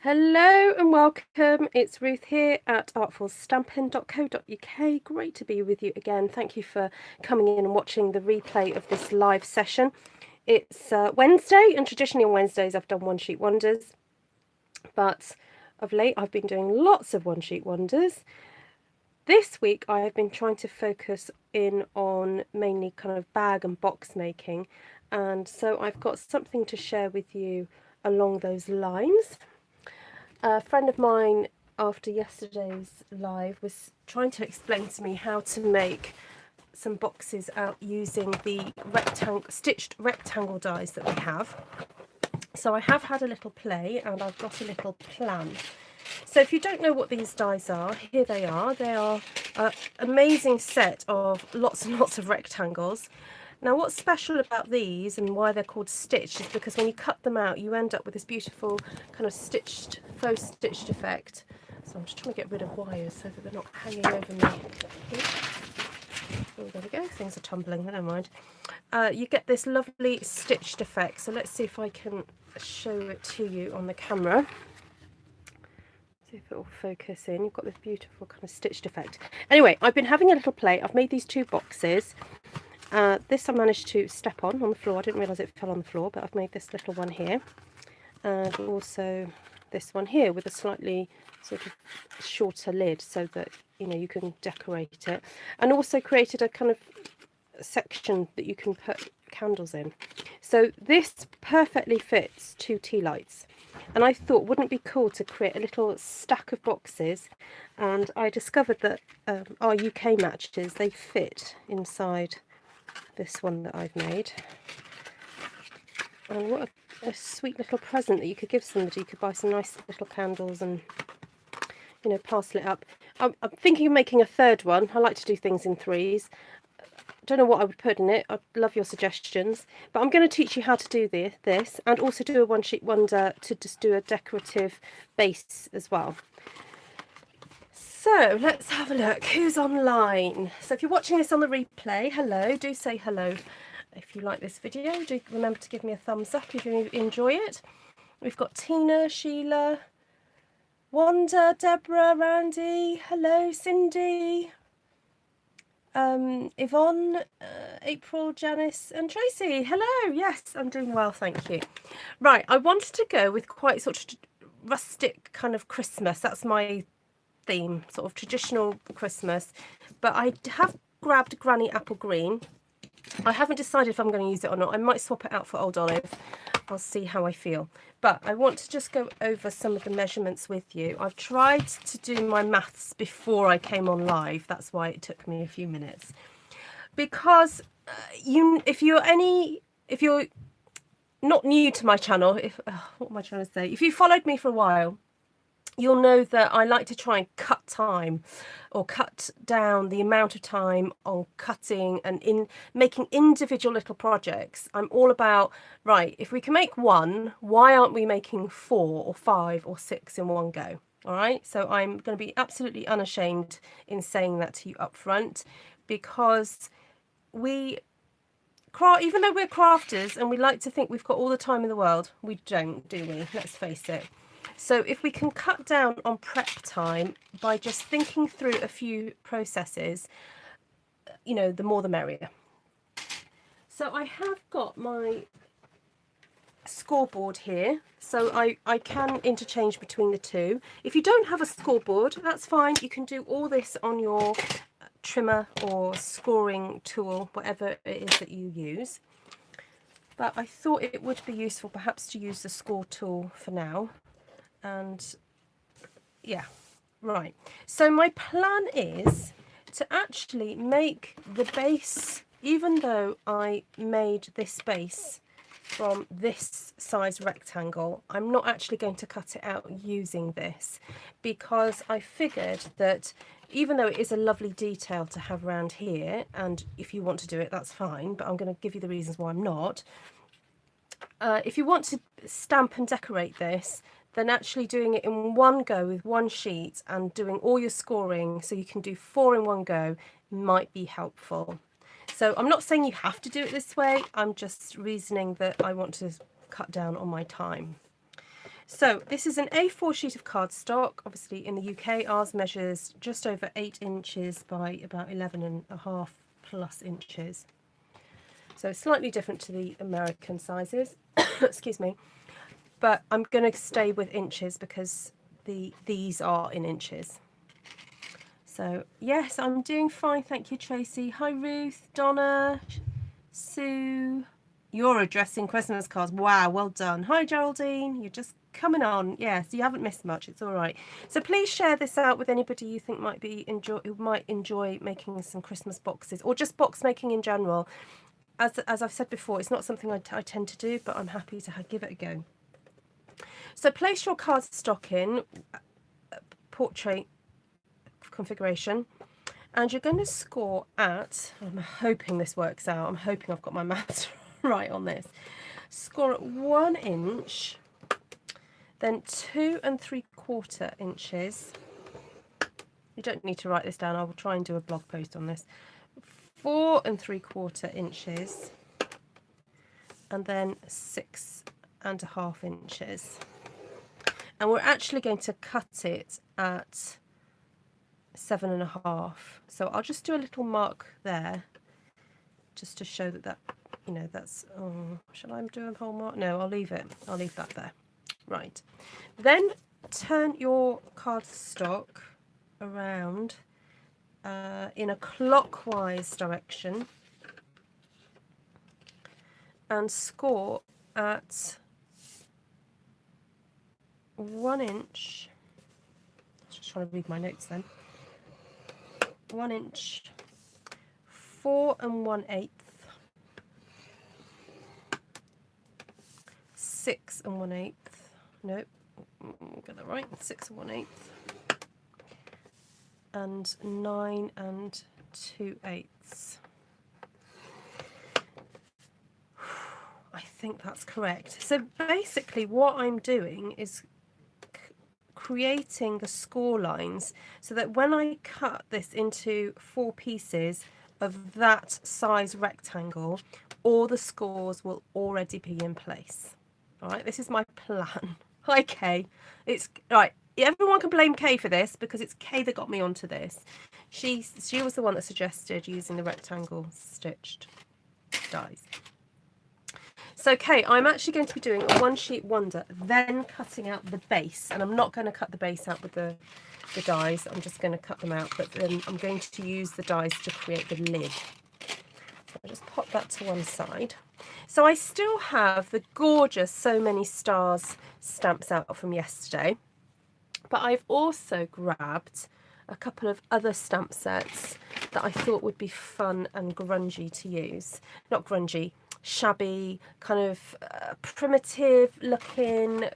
Hello and welcome. It's Ruth here at artfulstampin.co.uk. Great to be with you again. Thank you for coming in and watching the replay of this live session. It's Wednesday, and traditionally on Wednesdays I've done one sheet wonders, but of late I've been doing lots of one sheet wonders. This week I have been trying to focus in on mainly kind of bag and box making, and so I've got something to share with you along those lines. A friend of mine, after yesterday's live, was trying to explain to me how to make some boxes out using the stitched rectangle dies that we have. So I have had a little play and I've got a little plan. So if you don't know what these dies are, here they are. They are an amazing set of lots and lots of rectangles. Now what's special about these and why they're called stitched is because when you cut them out you end up with this beautiful kind of faux stitched effect. So I'm just trying to get rid of wires so that they're not hanging over me. Oh, there we go, things are tumbling, never mind. You get this lovely stitched effect. So let's see if I can show it to you on the camera. See if it will focus in. You've got this beautiful kind of stitched effect. Anyway, I've been having a little play. I've made these two boxes. This I managed to step on the floor. I didn't realise it fell on the floor, but I've made this little one here, and also this one here with a slightly sort of shorter lid so that you can decorate it, and also created a kind of section that you can put candles in. So this perfectly fits 2 tea lights, and I thought, wouldn't it be cool to create a little stack of boxes? And I discovered that our UK matches, they fit inside this one that I've made. And what a sweet little present that you could give somebody. You could buy some nice little candles and parcel it up. I'm thinking of making a third one. I like to do things in threes. Don't know what I would put in it. I'd love your suggestions, but I'm going to teach you how to do this and also do a one sheet wonder to just do a decorative base as well. So let's have a look who's online. So if you're watching this on the replay, hello, do say hello if you like this video. Do remember to give me a thumbs up if you enjoy it. We've got Tina, Sheila, Wanda, Deborah, Randy, hello, Cindy, Yvonne, April, Janice and Tracy. Hello, yes, I'm doing well, thank you. Right, I wanted to go with quite sort of rustic kind of Christmas. That's my theme, sort of traditional Christmas, but I have grabbed Granny Apple Green. I haven't decided if I'm going to use it or not. I might swap it out for Old Olive. I'll see how I feel, but I want to just go over some of the measurements with you. I've tried to do my maths before I came on live. That's why it took me a few minutes, because if you're not new to my channel, what am I trying to say, if you followed me for a while, you'll know that I like to try and cut time, or cut down the amount of time on cutting and in making individual little projects. I'm all about, right, if we can make one, why aren't we making 4 or 5 or 6 in one go? All right, so I'm going to be absolutely unashamed in saying that to you up front, because even though we're crafters and we like to think we've got all the time in the world, we don't, do we? Let's face it. So if we can cut down on prep time by just thinking through a few processes, the more the merrier. So I have got my scoreboard here, so I can interchange between the two. If you don't have a scoreboard, that's fine. You can do all this on your trimmer or scoring tool, whatever it is that you use. But I thought it would be useful perhaps to use the score tool for now. And yeah, right, so my plan is to actually make the base, even though I made this base from this size rectangle, I'm not actually going to cut it out using this, because I figured that even though it is a lovely detail to have around here, and if you want to do it, that's fine, but I'm going to give you the reasons why I'm not. If you want to stamp and decorate this, then actually doing it in one go with one sheet and doing all your scoring so you can do 4 in one go might be helpful. So I'm not saying you have to do it this way, I'm just reasoning that I want to cut down on my time. So this is an A4 sheet of cardstock. Obviously in the UK, ours measures just over 8 inches by about 11.5 plus inches. So slightly different to the American sizes, excuse me. But I'm going to stay with inches because these are in inches. So yes, I'm doing fine. Thank you, Tracy. Hi, Ruth, Donna, Sue. You're addressing Christmas cards. Wow, well done. Hi, Geraldine. You're just coming on. Yes, you haven't missed much. It's all right. So please share this out with anybody you think who might enjoy making some Christmas boxes, or just box making in general. As I've said before, it's not something I tend to do, but I'm happy to give it a go. So place your cardstock in portrait configuration, and you're going to score at, I'm hoping this works out, I'm hoping I've got my maths right on this, score at 1 inch, then 2 3/4 inches. You don't need to write this down, I will try and do a blog post on this. 4 3/4 inches, and then 6.5 inches. And we're actually going to cut it at 7.5. So I'll just do a little mark there, just to show that you know, that's, oh, shall I do a whole mark? No, I'll leave it. I'll leave that there. Right. Then turn your cardstock around in a clockwise direction and score at 1 inch. Just trying to read my notes then. 1 inch, 4 1/8, 6 1/8. Nope, got that right. 6 1/8, and 9 2/8. I think that's correct. So basically, what I'm doing is creating the score lines so that when I cut this into 4 pieces of that size rectangle, all the scores will already be in place. All right, this is my plan. Hi, Kay. It's right. Everyone can blame Kay for this because it's Kay that got me onto this. She was the one that suggested using the rectangle stitched dies. So, Kay, I'm actually going to be doing a 1 sheet wonder, then cutting out the base. And I'm not going to cut the base out with the dies. I'm just going to cut them out. But then I'm going to use the dies to create the lid. So I'll just pop that to one side. So I still have the gorgeous So Many Stars stamps out from yesterday. But I've also grabbed a couple of other stamp sets that I thought would be fun and grungy to use. Not grungy, shabby, kind of primitive looking,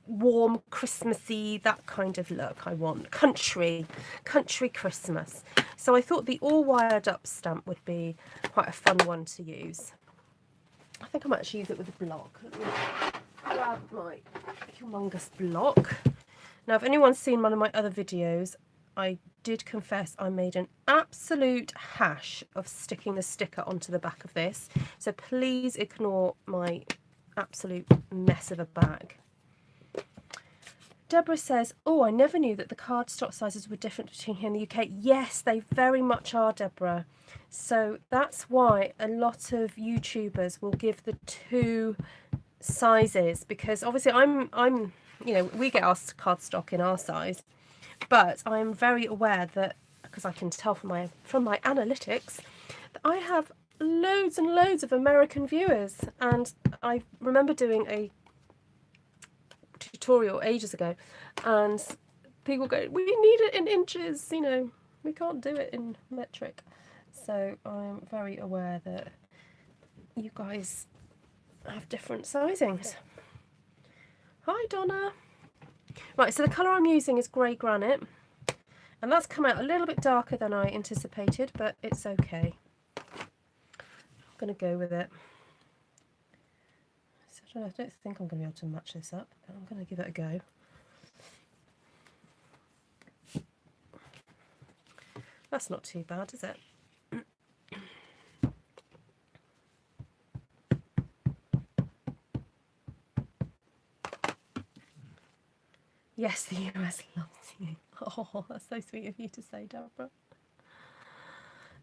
warm, Christmassy, that kind of look I want. Country Christmas. So I thought the all wired up stamp would be quite a fun one to use. I think I might actually use it with a block. Let me grab my humongous block. Now, if anyone's seen one of my other videos, I did confess I made an absolute hash of sticking the sticker onto the back of this. So please ignore my absolute mess of a bag. Deborah says, oh, I never knew that the cardstock sizes were different between here and the UK. Yes, they very much are, Deborah. So that's why a lot of YouTubers will give the 2 sizes, because obviously I'm you know, we get our cardstock in our size, but I'm very aware that, because I can tell from my analytics, that I have loads and loads of American viewers, and I remember doing a tutorial ages ago, and people go, we need it in inches, you know, we can't do it in metric. So I'm very aware that you guys have different sizings. Hi, Donna. Right, so the colour I'm using is Grey Granite, and that's come out a little bit darker than I anticipated, but it's okay. I'm going to go with it. So I don't think I'm going to be able to match this up, but I'm going to give it a go. That's not too bad, is it? Yes, the US loves you. Oh, that's so sweet of you to say, Deborah.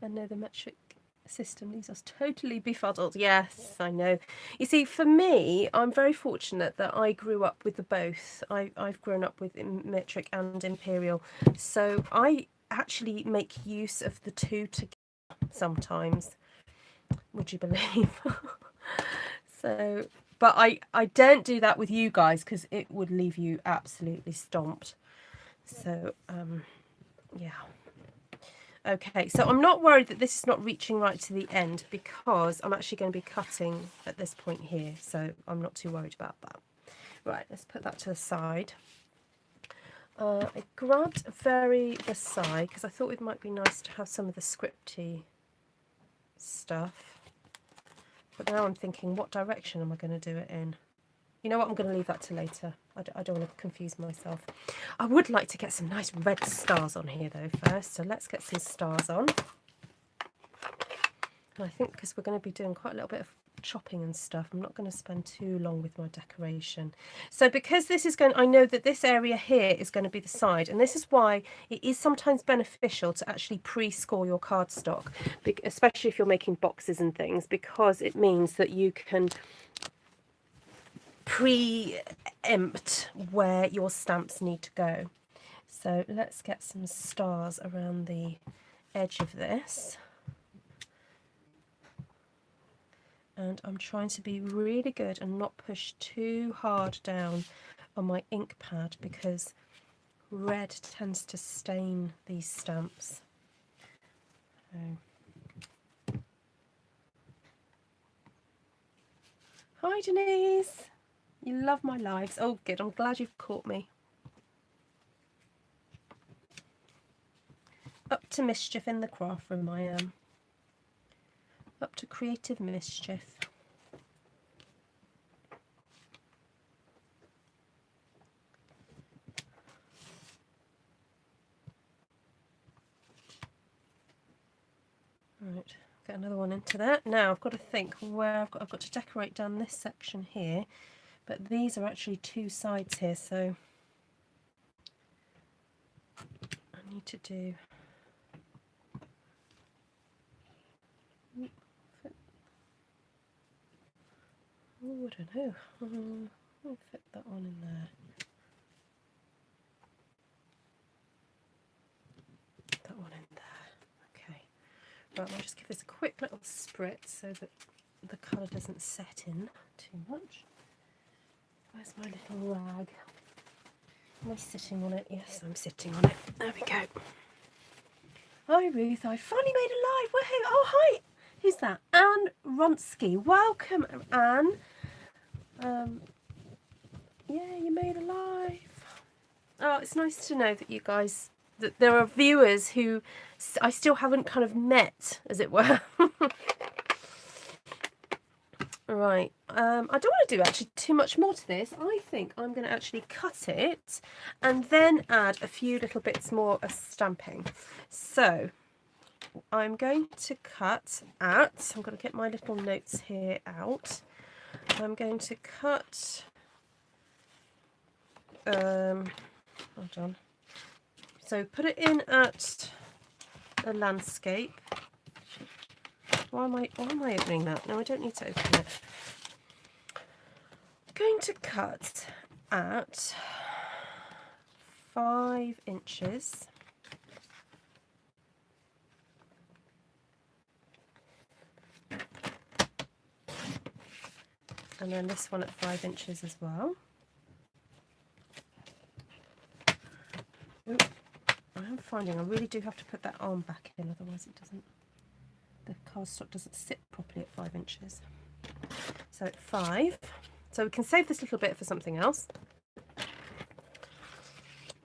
And no, the metric system leaves us totally befuddled. Yes, I know. You see, for me, I'm very fortunate that I grew up with the both. I've grown up with metric and imperial. So I actually make use of the two together sometimes. Would you believe? So, but I don't do that with you guys because it would leave you absolutely stomped. So, yeah. Okay, so I'm not worried that this is not reaching right to the end because I'm actually going to be cutting at this point here. So I'm not too worried about that. Right, let's put that to the side. I grabbed the side because I thought it might be nice to have some of the scripty stuff. But now I'm thinking, what direction am I going to do it in? You know what, I'm going to leave that to later. I don't want to confuse myself. I would like to get some nice red stars on here though first. So let's get some stars on. And I think because we're going to be doing quite a little bit of chopping and stuff, I'm not going to spend too long with my decoration. So because this is going, I know that this area here is going to be the side, and this is why it is sometimes beneficial to actually pre-score your cardstock, especially if you're making boxes and things, because it means that you can preempt where your stamps need to go. So let's get some stars around the edge of this. And I'm trying to be really good and not push too hard down on my ink pad because red tends to stain these stamps. So. Hi Denise! You love my lives. Oh, good. I'm glad you've caught me. Up to mischief in the craft room, I am. Up to creative mischief. Right, get another one into that. Now I've got to think where I've got to decorate down this section here. But these are actually two sides here, so I need to do oh, I don't know. I'll fit that one in there. That one in there. Okay. Right, I'll just give this a quick little spritz so that the colour doesn't set in too much. Where's my little rag? Am I sitting on it? Yes, I'm sitting on it. There we go. Hi Ruth, I finally made a live. Woohoo! Oh hi! Who's that? Anne Ronsky. Welcome, Anne. Yeah, you made a live. Oh, it's nice to know that you guys, that there are viewers who I still haven't kind of met, as it were. Right, I don't want to do actually too much more to this. I think I'm going to actually cut it and then add a few little bits more of stamping. So I'm going to cut at, I'm going to get my little notes here out. I'm going to cut, hold on. So put it in at a landscape. Why am I opening that? No, I don't need to open it. I'm going to cut at 5 inches. And then this one at 5 inches as well. Oop, I'm finding I really do have to put that arm back in, otherwise it doesn't, the cardstock doesn't sit properly at 5 inches. So at 5, so we can save this little bit for something else.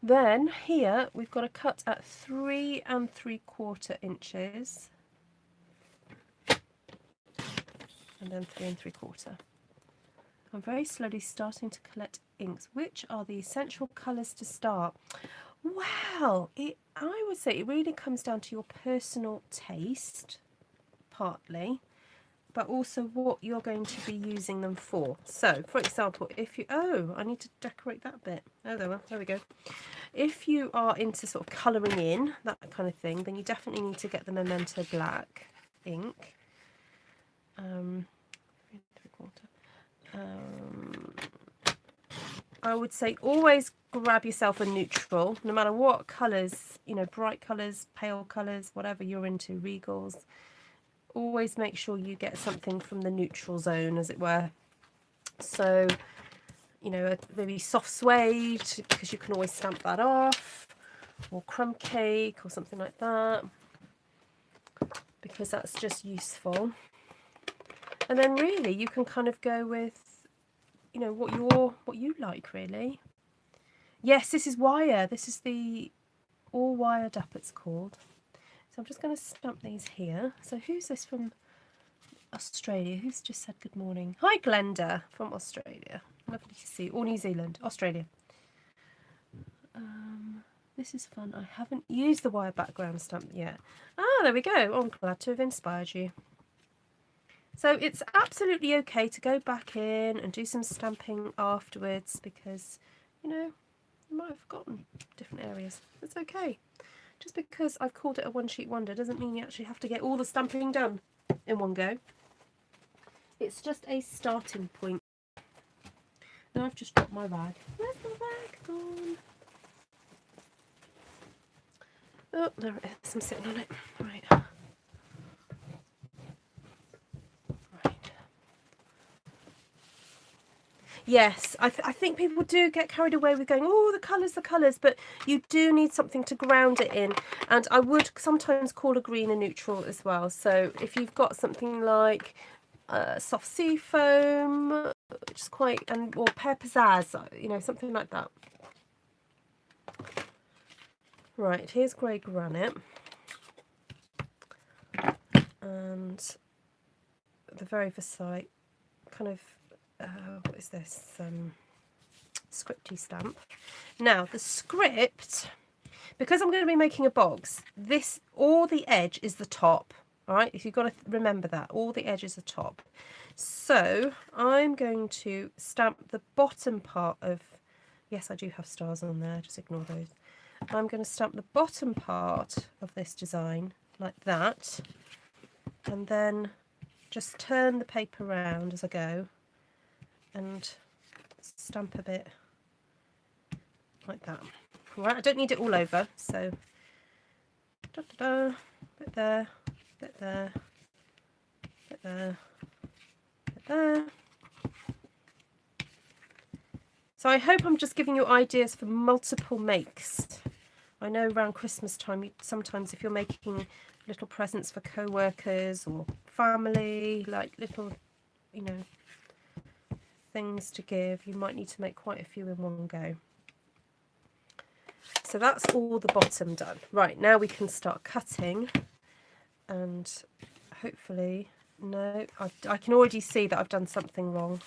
Then here we've got to cut at 3 3/4 inches, and then 3 3/4. I'm very slowly starting to collect inks. Which are the essential colours to start? Well, I would say it really comes down to your personal taste, partly. but also what you're going to be using them for. So, for example, if you... Oh, I need to decorate that bit. Oh, there we go. If you are into sort of colouring in, that kind of thing, then you definitely need to get the Memento Black ink. I would say always grab yourself a neutral, no matter what colours, you know, bright colours, pale colours, whatever you're into, regals. Always make sure you get something from the neutral zone, as it were. So, you know, maybe soft suede, because you can always stamp that off, or crumb cake or something like that, because that's just useful. And then really you can kind of go with, you know, what you like, really. Yes, this is wire. This is the all wired up, it's called. So I'm just going to stamp these here. So who's this from Australia? Who's just said good morning? Hi, Glenda from Australia. Lovely to see you. Or New Zealand, Australia. This is fun. I haven't used the wire background stamp yet. Ah, there we go. Oh, I'm glad to have inspired you. So it's absolutely okay to go back in and do some stamping afterwards, because, you know, you might have forgotten different areas. It's okay. Just because I've called it a one-sheet wonder doesn't mean you actually have to get all the stamping done in one go. It's just a starting point. Now I've just dropped my rag. Where's my rag gone? Oh, there it is. I'm sitting on it. Right. Right. Yes, I think people do get carried away with going, oh, the colours, but you do need something to ground it in. And I would sometimes call a green a neutral as well. So if you've got something like soft sea foam, which is quite, or pear pizzazz, you know, something like that. Right, here's grey granite. And the very Versailles kind of, what is this, scripty stamp. Now the script, because I'm going to be making a box, this, all the edge is the top, all right? If you've got to remember that, all the edge is the top. So I'm going to stamp the bottom part of, yes, I do have stars on there, just ignore those. I'm going to stamp the bottom part of this design like that, and then just turn the paper around as I go and stamp a bit like that. Right, I don't need it all over, so da, da, da, bit there, bit there, bit there, bit there. So I hope I'm just giving you ideas for multiple makes. I know around Christmas time, sometimes if you're making little presents for co-workers or family, like little, you know, things to give, you might need to make quite a few in one go. So that's all the bottom done. Right, now we can start cutting, and hopefully, no, I can already see that I've done something wrong.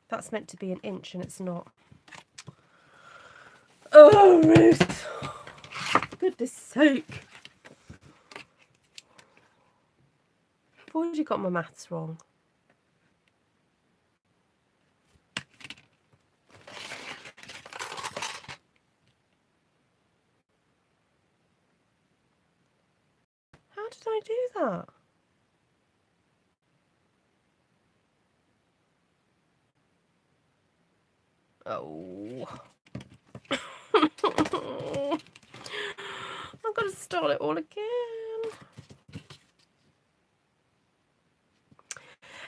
That's meant to be an inch and it's not. Oh, Ruth! Goodness sake! I've already got my maths wrong. How did I do that? Oh. I've got to start it all again.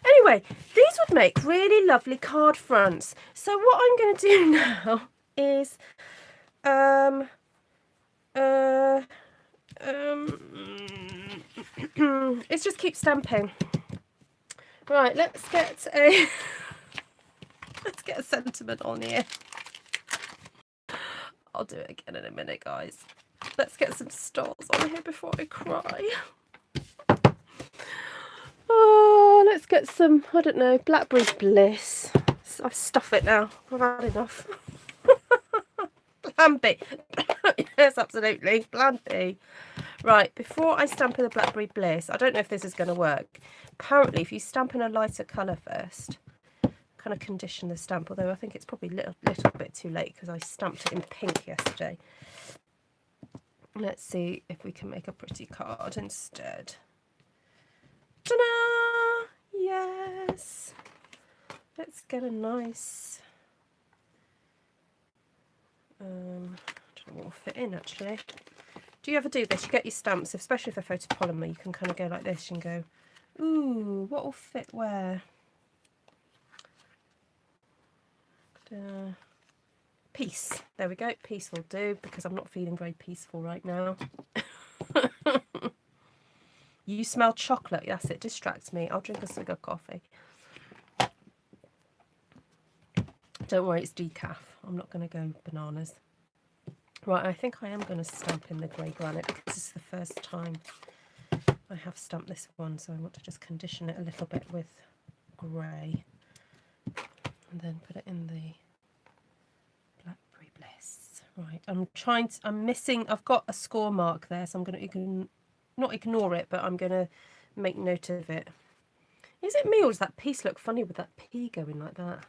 Anyway, these would make really lovely card fronts. So what I'm going to do now is let's just keep stamping. Right, let's get a let's get a sentiment on here. I'll do it again in a minute, guys. Let's get some stars on here before I cry. Oh, let's get some, I don't know, Blackberry Bliss. I've stuffed it now. I've had enough. Plan B. Yes, absolutely. Plan B. Right, before I stamp in the Blackberry Bliss, I don't know if this is going to work. Apparently, if you stamp in a lighter colour first, kind of condition the stamp, although I think it's probably a little bit too late because I stamped it in pink yesterday. Let's see if we can make a pretty card instead. Ta-da! Yes! Let's get a nice... I don't know what will fit in actually. Do you ever do this? You get your stamps, especially for photopolymer, you can kind of go like this and go, ooh, what will fit where? Peace. There we go. Peace will do, because I'm not feeling very peaceful right now. You smell chocolate. Yes, it distracts me. I'll drink a swig of coffee. Don't worry, it's decaf. I'm not going to go bananas. Right, I think I am going to stamp in the grey granite because this is the first time I have stamped this one, so I want to just condition it a little bit with grey and then put it in the Blackberry Bliss. Right, I'm missing, I've got a score mark there, so I'm going to not ignore it, but I'm going to make note of it. Is it me, or does that piece look funny with that P going like that?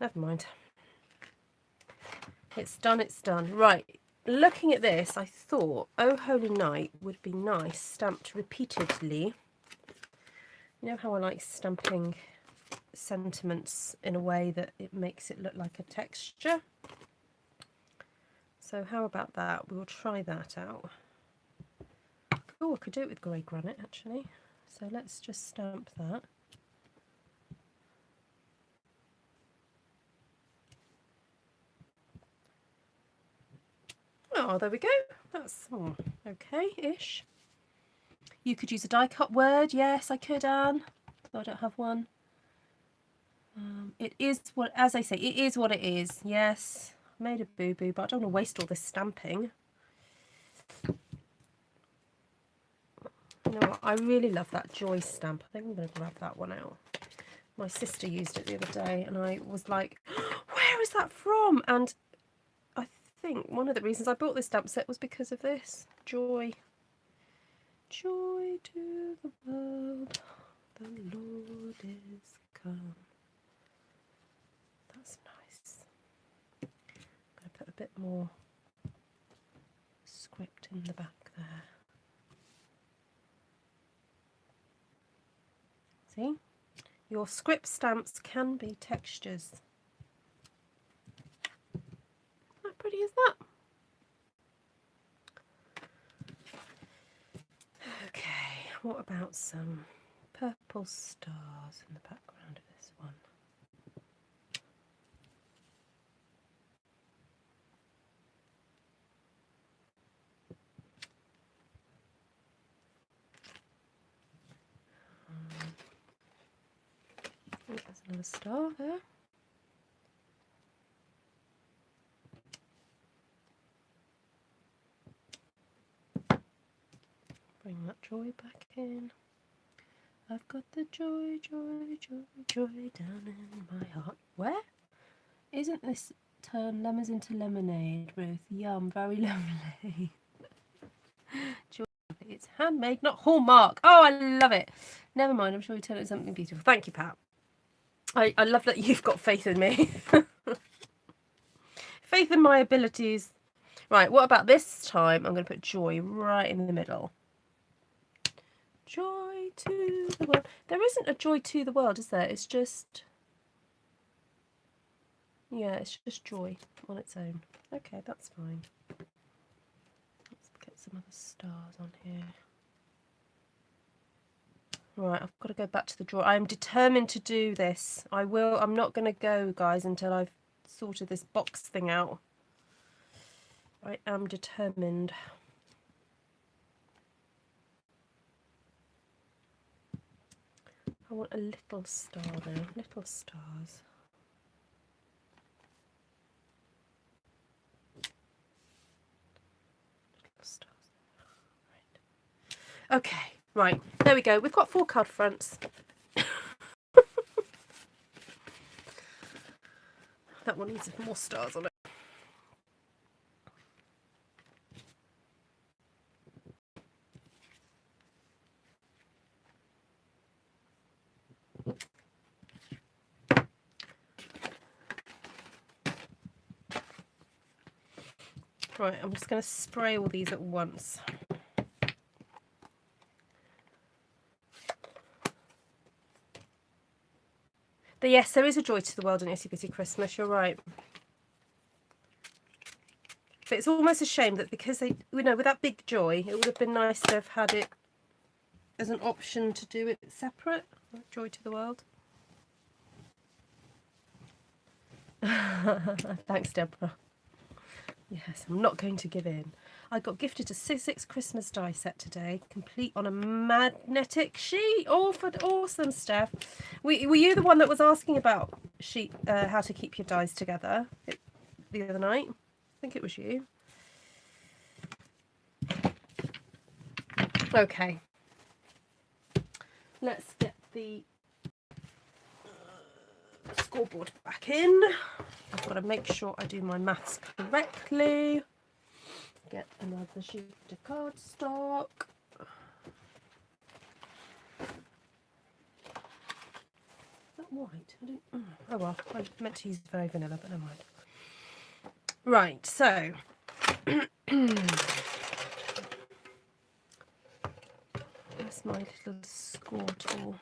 Never mind. It's done, it's done. Right, looking at this, I thought Oh Holy Night would be nice, stamped repeatedly. You know how I like stamping sentiments in a way that it makes it look like a texture? So how about that? We'll try that out. Oh, I could do it with grey granite actually. So let's just stamp that. Oh, there we go. That's okay-ish. You could use a die cut word. Yes, I could, Anne. Though I don't have one. It is what, as I say, it is what it is. Yes, I made a boo-boo, but I don't want to waste all this stamping. You know what? I really love that Joy stamp. I think I'm going to grab that one out. My sister used it the other day, and I was like, where is that from? And I think one of the reasons I bought this stamp set was because of this. Joy. Joy to the world, the Lord is come. That's nice. I'm going to put a bit more script in the back there. See? Your script stamps can be textures. How pretty is that? Okay, what about some purple stars in the background of this one? Oh, there's another star there. Bring that joy back in. I've got the joy, joy, joy, joy down in my heart. Where? Isn't this turn lemons into lemonade, Ruth? Yum, very lovely. Joy, it's handmade, not Hallmark. Oh, I love it. Never mind, I'm sure you turn it into something beautiful. Thank you, Pat. I love that you've got faith in me. Faith in my abilities. Right, what about this time? I'm going to put joy right in the middle. Joy to the world. There isn't a joy to the world, is there? It's just... yeah, it's just joy on its own. Okay, that's fine. Let's get some other stars on here. Right, I've got to go back to the drawer. I'm determined to do this. I'm not going to go, guys, until I've sorted this box thing out. I am determined. I want a little star now. Little stars. Little stars. Right. Okay, right. There we go. We've got 4 card fronts. That one needs more stars on it. Right, I'm just going to spray all these at once. But yes, there is a joy to the world in Itsy Bitsy Christmas, you're right. But it's almost a shame that because they, you know, with that big joy, it would have been nice to have had it as an option to do it separate. Joy to the world. Thanks, Deborah. Yes, I'm not going to give in. I got gifted a 6 Christmas die set today, complete on a magnetic sheet. Oh, awesome, Steph. Were you the one that was asking about how to keep your dies together the other night? I think it was you. Okay. Let's get the scoreboard back in. I've got to make sure I do my maths correctly. Get another sheet of cardstock. Is that white? Oh well, I meant to use very vanilla, but never mind. Right, so that's my little score tool.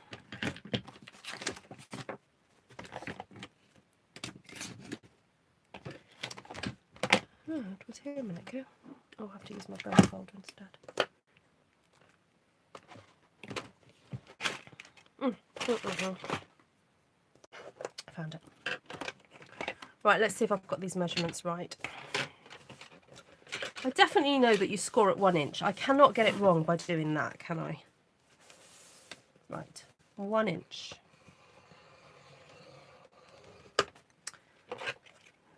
Oh, it was here a minute ago. I'll have to use my brown folder instead. I found it. Right, let's see if I've got these measurements right. I definitely know that you score at 1 inch. I cannot get it wrong by doing that, can I? Right, 1 inch.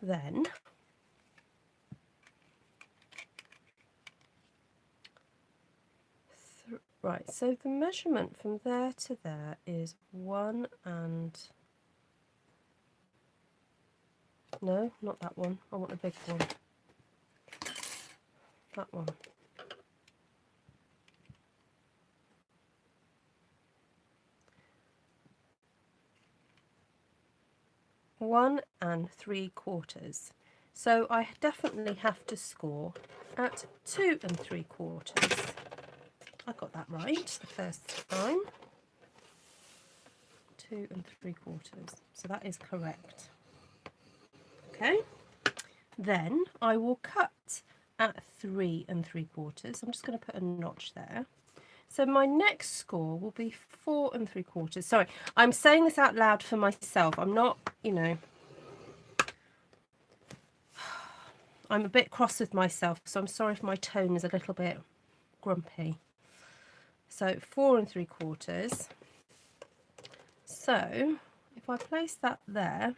Then right, so the measurement from there to there is 1 and... No, not that one. I want a big one. That one. One and 3/4. So I definitely have to score at 2 3/4. I got that right the first time. 2 3/4. So that is correct. Okay. Then I will cut at 3 3/4. I'm just going to put a notch there. So my next score will be 4 3/4. Sorry, I'm saying this out loud for myself. I'm not, you know, I'm a bit cross with myself, so I'm sorry if my tone is a little bit grumpy. So 4 3/4. So if I place that there,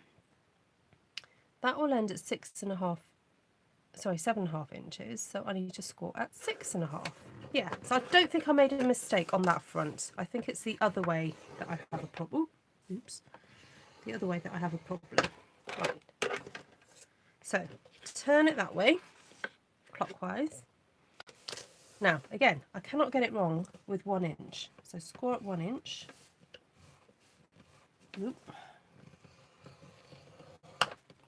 that will end at 7.5 inches. So I need to score at 6.5. Yeah, so I don't think I made a mistake on that front. I think it's the other way that I have a problem. Oops. The other way that I have a problem. Right. So turn it that way, clockwise. Now, again, I cannot get it wrong with 1 inch. So score at 1 inch. Oop.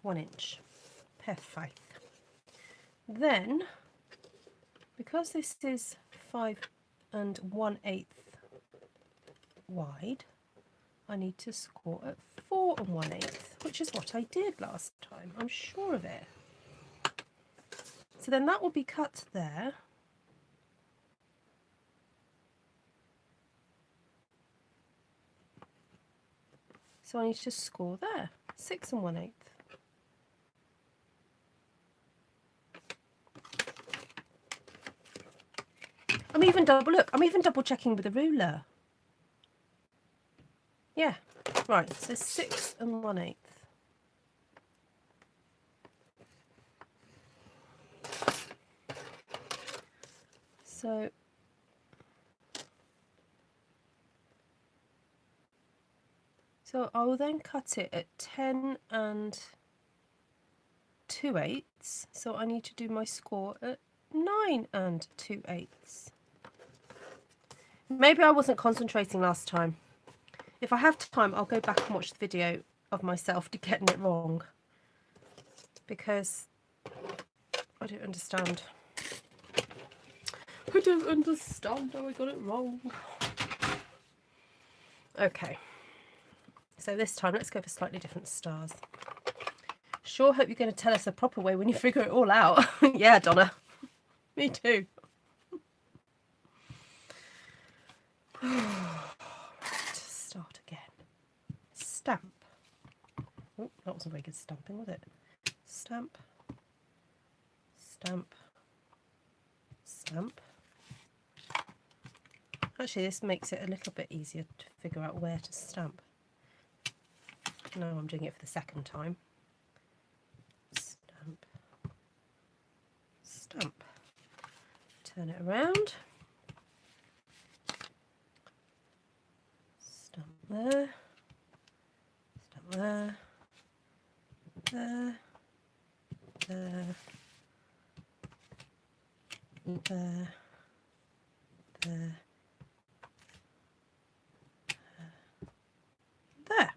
1 inch. Perfect. Then, because this is 5 1/8 wide, I need to score at 4 1/8, which is what I did last time. I'm sure of it. So then that will be cut there. So I need to score there, 6 1/8. I'm even double checking with a ruler. Yeah, right, so 6 1/8. So I will then cut it at 10 2/8. So I need to do my score at 9 2/8. Maybe I wasn't concentrating last time. If I have time, I'll go back and watch the video of myself getting it wrong, because I don't understand. I don't understand how I got it wrong. Okay. So this time, let's go for slightly different stars. Sure hope you're going to tell us a proper way when you figure it all out. Yeah, Donna. Me too. Start again. Stamp. Oh, that wasn't very good stamping, was it? Stamp. Stamp. Stamp. Actually, this makes it a little bit easier to figure out where to stamp. No, I'm doing it for the second time. Stamp. Stamp. Turn it around. Stamp there. Stamp there. There. There. There. There. There.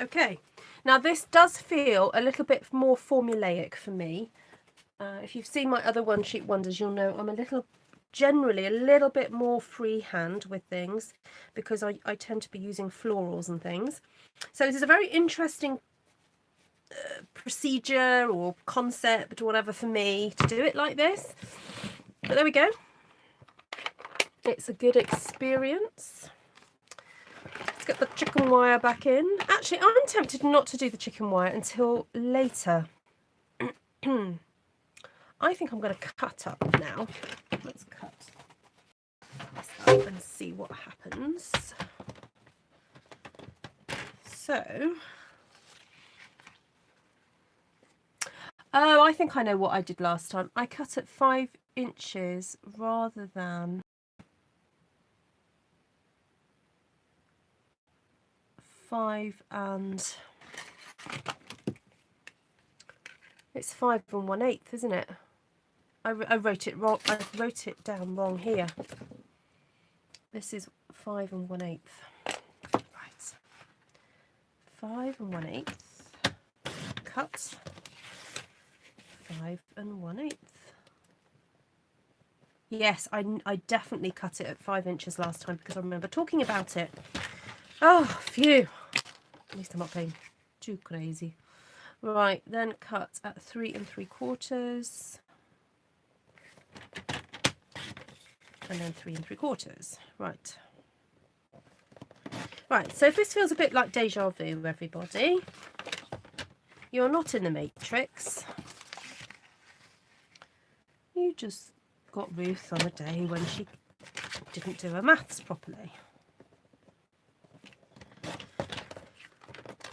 Okay, now this does feel a little bit more formulaic for me. If you've seen my other one sheet wonders, you'll know I'm generally a little bit more freehand with things because I tend to be using florals and things. So this is a very interesting procedure or concept or whatever for me to do it like this. But there we go. It's a good experience. Let's get the chicken wire back in. Actually, I'm tempted not to do the chicken wire until later. I think I'm going to cut up now. Let's cut this up and see what happens. So, oh, I think I know what I did last time. I cut at 5 inches rather than 5 and... It's 5 1/8, isn't it? I wrote it wrong. I wrote it down wrong here. This is 5 1/8. Right. 5 1/8. Cut. 5 1/8. Yes, I definitely cut it at 5 inches last time because I remember talking about it. Oh, phew. At least I'm not going too crazy. Right, then cut at 3 3/4. And then 3 3/4. Right. Right, so if this feels a bit like deja vu, everybody, you're not in the Matrix. You just got Ruth on a day when she didn't do her maths properly.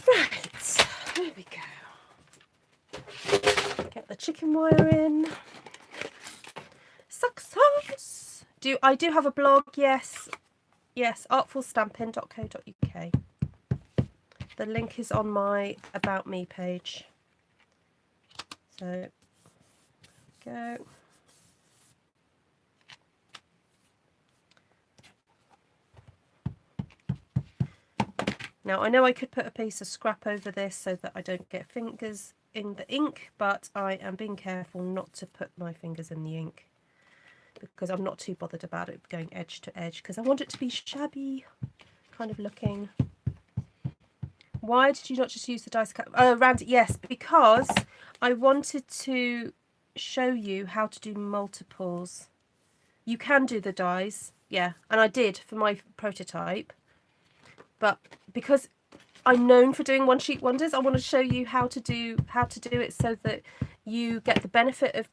Right, there we go. Get the chicken wire in. Success! I do have a blog, yes. Yes, artfulstampin.co.uk. The link is on my About Me page. So, go. Now, I know I could put a piece of scrap over this so that I don't get fingers in the ink, but I am being careful not to put my fingers in the ink because I'm not too bothered about it going edge to edge because I want it to be shabby kind of looking. Why did you not just use the dice cut? Around it? Yes, because I wanted to show you how to do multiples. You can do the dies, yeah, and I did for my prototype. But because I'm known for doing one sheet wonders, I want to show you how to do it so that you get the benefit of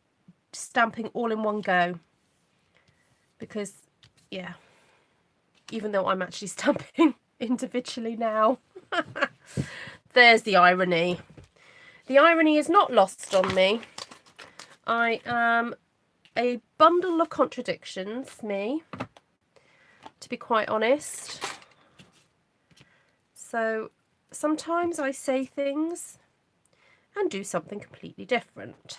stamping all in one go. Because, yeah, even though I'm actually stamping individually now, there's the irony. The irony is not lost on me. I am a bundle of contradictions, me, to be quite honest. So sometimes I say things and do something completely different.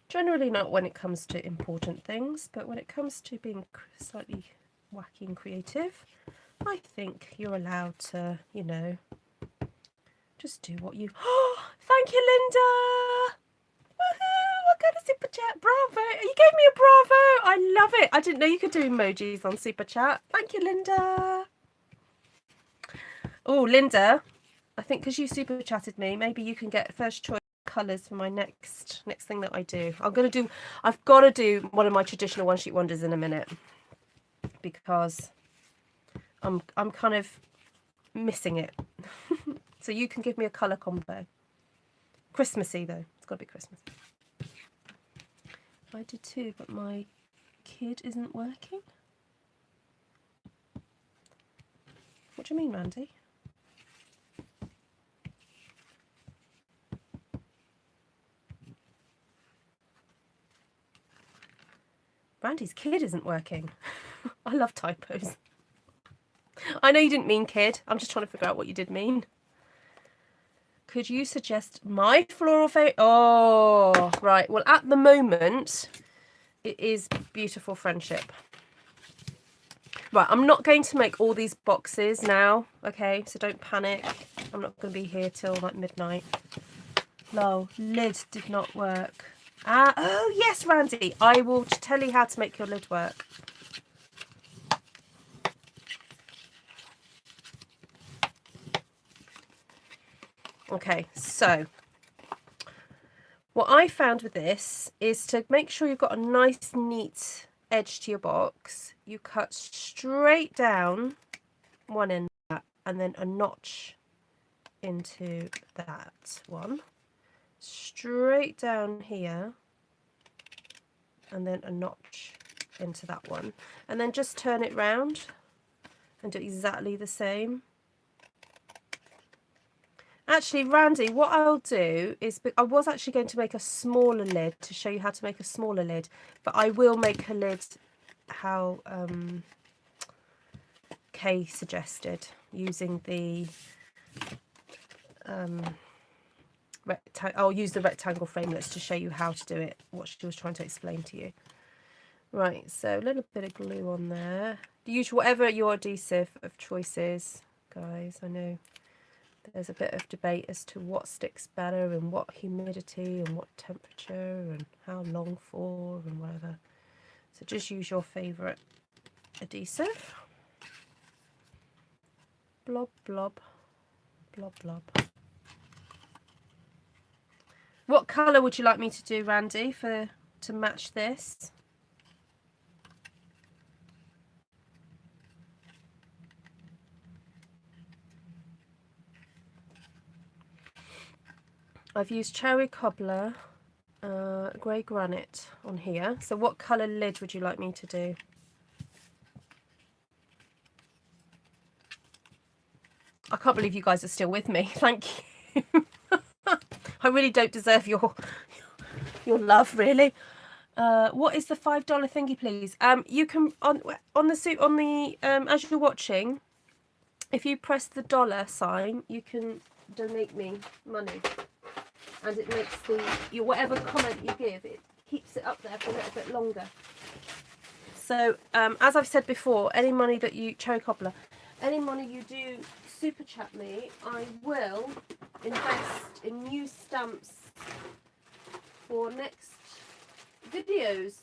Generally not when it comes to important things, but when it comes to being slightly wacky and creative, I think you're allowed to, you know, just do what you... Oh, thank you, Linda! super chat. Bravo. You gave me a bravo. I love it. I didn't know you could do emojis on super chat. Thank you, Linda. Oh, Linda, I think because you super chatted me, maybe you can get first choice colours for my next thing that I do. I've got to do one of my traditional one sheet wonders in a minute because I'm kind of missing it. So you can give me a colour combo. Christmassy though. It's got to be Christmas. I did too, but my kid isn't working. What do you mean, Randy? Randy's kid isn't working. I love typos. I know you didn't mean kid. I'm just trying to figure out what you did mean. Could you suggest my floral favourite? Oh, right. Well, at the moment, it is Beautiful Friendship. Right, I'm not going to make all these boxes now, okay? So don't panic. I'm not going to be here till like midnight. No, lid did not work. Oh, yes, Randy. I will tell you how to make your lid work. Okay, so what I found with this is to make sure you've got a nice, neat edge to your box. You cut straight down one end of that and then a notch into that one. Straight down here and then a notch into that one. And then just turn it round and do exactly the same. Actually, Randy, what I'll do is, I was actually going to make a smaller lid to show you how to make a smaller lid, but I will make a lid how Kay suggested, using the I'll use the rectangle framelits to show you how to do it, what she was trying to explain to you. Right, so a little bit of glue on there. Use whatever your adhesive of choice is, guys. I know there's a bit of debate as to what sticks better and what humidity and what temperature and how long for and whatever. So just use your favourite adhesive. Blob, blob, blob, blob. What colour would you like me to do, Randy, to match this? I've used cherry cobbler, grey granite on here. So what colour lid would you like me to do? I can't believe you guys are still with me. Thank you. I really don't deserve your love, really. What is the $5 thingy, please? You can on the as you're watching, if you press the dollar sign, you can donate me money. And it makes whatever comment you give, it keeps it up there for a little bit longer. So as I've said before, any money that you, cherry cobbler, any money you do super chat me, I will invest in new stamps for next videos.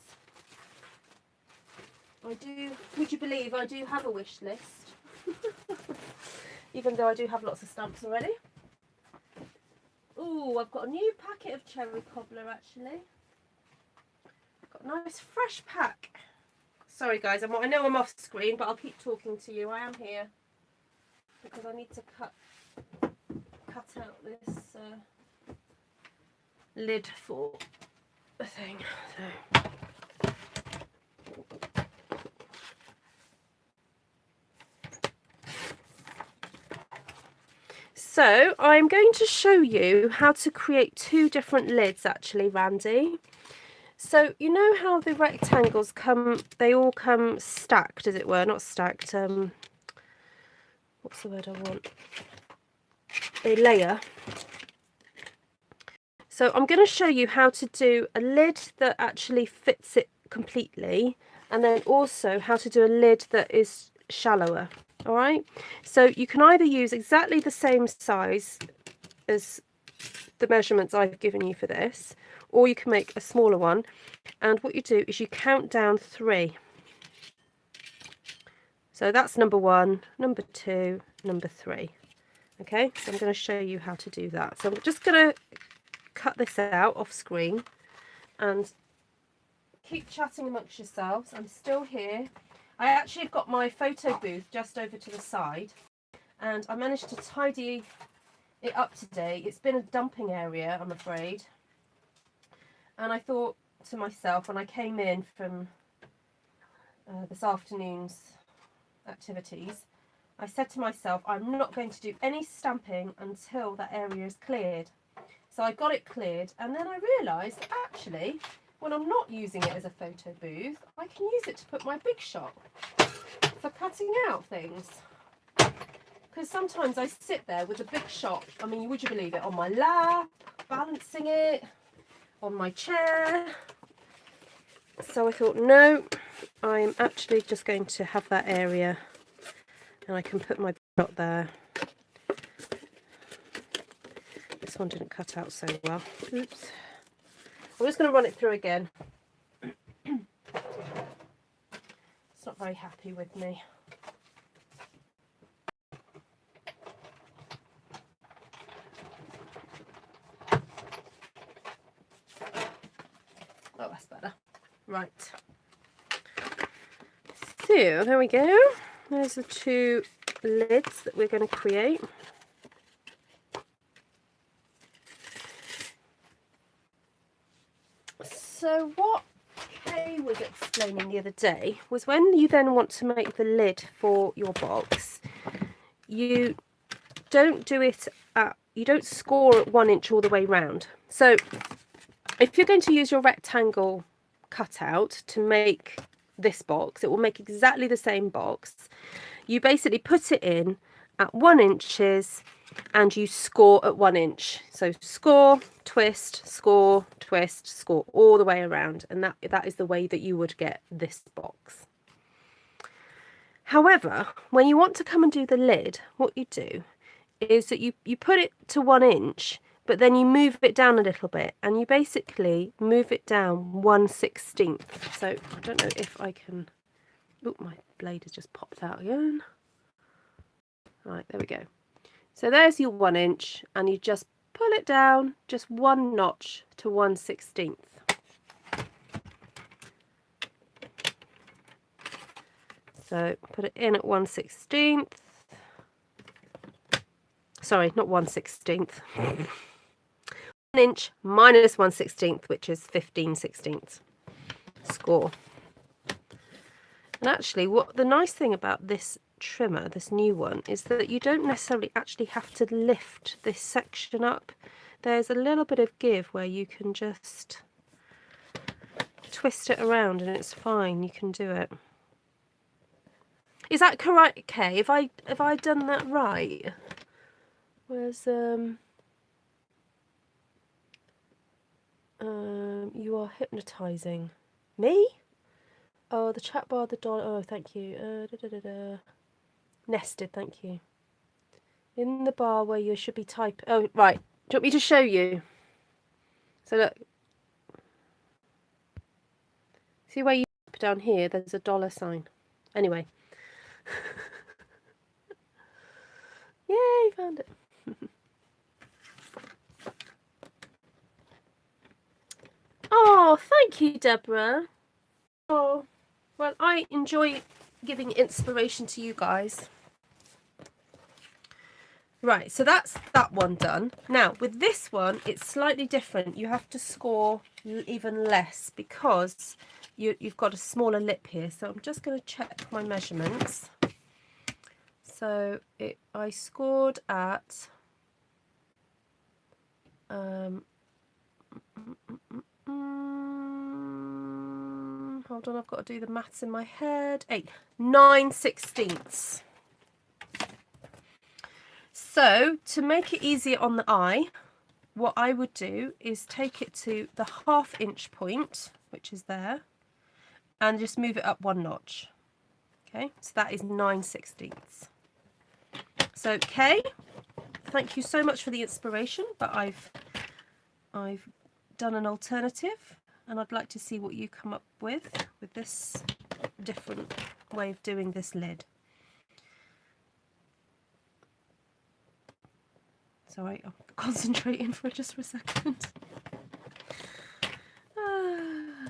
I do, would you believe I do have a wish list? Even though I do have lots of stamps already. Oh, I've got a new packet of cherry cobbler actually. Got a nice fresh pack. Sorry guys, I know I'm off screen, but I'll keep talking to you. I am here because I need to cut out this lid for the thing. So I'm going to show you how to create two different lids actually, Randy. So you know how the rectangles come, they all come stacked, as it were, not stacked, what's the word I want? They layer. So I'm going to show you how to do a lid that actually fits it completely, and then also how to do a lid that is shallower. All right, so you can either use exactly the same size as the measurements I've given you for this, or you can make a smaller one. And what you do is you count down 3. So that's number 1, number 2, number 3. Okay, so I'm going to show you how to do that. So I'm just going to cut this out off screen and keep chatting amongst yourselves. I'm still here. I actually have got my photo booth just over to the side, and I managed to tidy it up today. It's been a dumping area, I'm afraid. And I thought to myself, when I came in from this afternoon's activities, I said to myself, I'm not going to do any stamping until that area is cleared. So I got it cleared, and then I realised that actually, when I'm not using it as a photo booth, I can use it to put my big shot for cutting out things. Because sometimes I sit there with a big shot, I mean, would you believe it, on my lap, balancing it, on my chair. So I thought, no, I'm actually just going to have that area, and I can put my shot there. This one didn't cut out so well. Oops. I'm just going to run it through again. It's not very happy with me. Oh, that's better. Right. So, there we go. There's the 2 lids that we're going to create. So what Kay was explaining the other day was when you then want to make the lid for your box, you don't do it at, you don't score at 1 inch all the way round. So if you're going to use your rectangle cutout to make this box, it will make exactly the same box. You basically put it in at 1 inches and you score at 1 inch. So score, twist, score, twist, score, all the way around. And that is the way that you would get this box. However, when you want to come and do the lid, what you do is that you put it to 1 inch, but then you move it down a little bit, and you basically move it down 1/16. So I don't know if I can, oh, my blade has just popped out again. Right, there we go. So there's your 1 inch, and you just pull it down just 1 notch to 1/16. So put it in at 1/16. Sorry, not 1/16. 1 inch minus 1/16, which is 15/16. Score. And actually, what the nice thing about this trimmer, this new one, is that you don't necessarily actually have to lift this section up. There's a little bit of give where you can just twist it around and it's fine. You can do it. Is that correct, Kay? Have I done that right? Where's you are hypnotizing me. Oh, the chat bar, the dollar. Oh, thank you. Nested, thank you. In the bar where you should be typing. Oh, right. Do you want me to show you? So look. See where you type down here? There's a $sign. Anyway. Yay, found it. Oh, thank you, Deborah. Oh, well, I enjoy giving inspiration to you guys. Right, so that's that one done. Now, with this one, it's slightly different. You have to score even less because you've got a smaller lip here. So I'm just going to check my measurements. So I scored at hold on, I've got to do the maths in my head. 9/16. So to make it easier on the eye, what I would do is take it to the 1/2 inch point, which is there, and just move it up 1 notch. Okay, so that is 9/16. So Kay, thank you so much for the inspiration, but I've done an alternative, and I'd like to see what you come up with this different way of doing this lid. Sorry, I'm concentrating just for a second.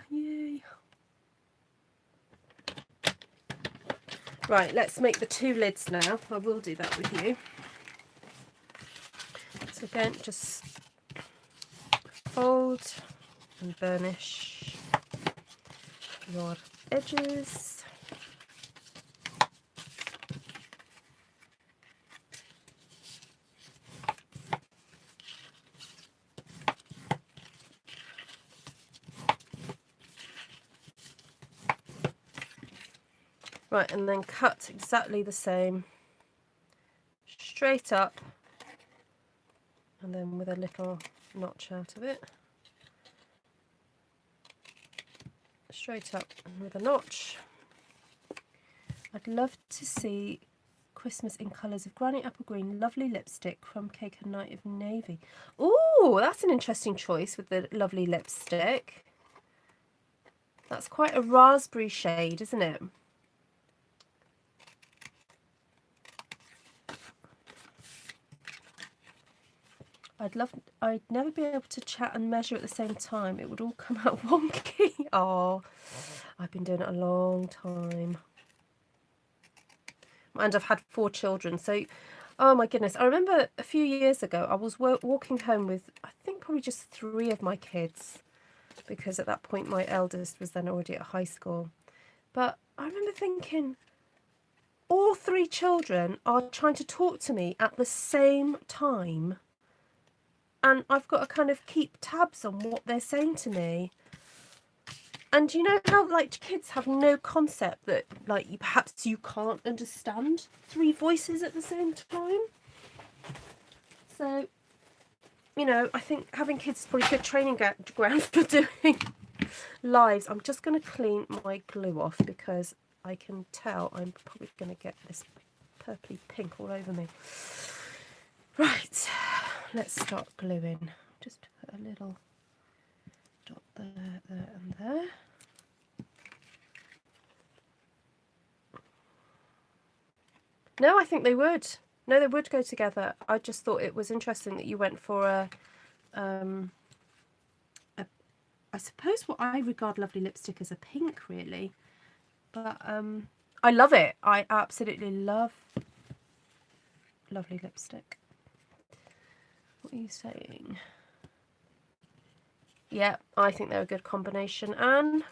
Yay. Right, let's make the 2 lids now. I will do that with you. So again, just fold and burnish your edges. Right, and then cut exactly the same, straight up, and then with a little notch out of it. Straight up and with a notch. I'd love to see Christmas in colours of granny apple green, lovely lipstick, crumb cake and night of navy. Ooh, that's an interesting choice with the lovely lipstick. That's quite a raspberry shade, isn't it? I'd never be able to chat and measure at the same time. It would all come out wonky. Oh, I've been doing it a long time. And I've had 4 children. So, oh my goodness. I remember a few years ago, I was walking home with, I think probably just 3 of my kids. Because at that point, my eldest was then already at high school. But I remember thinking, all 3 children are trying to talk to me at the same time. And I've got to kind of keep tabs on what they're saying to me. And you know how like kids have no concept that like perhaps you can't understand 3 voices at the same time. So, you know, I think having kids is probably a good training ground for doing lives. I'm just going to clean my glue off because I can tell I'm probably going to get this purpley pink all over me. Right, let's start gluing. Just put a little dot there, there and there. No, I think they would. No, they would go together. I just thought it was interesting that you went for I suppose what I regard lovely lipstick as a pink, really. But I love it. I absolutely love lovely lipstick. What are you saying? Yeah, I think they're a good combination, Anne.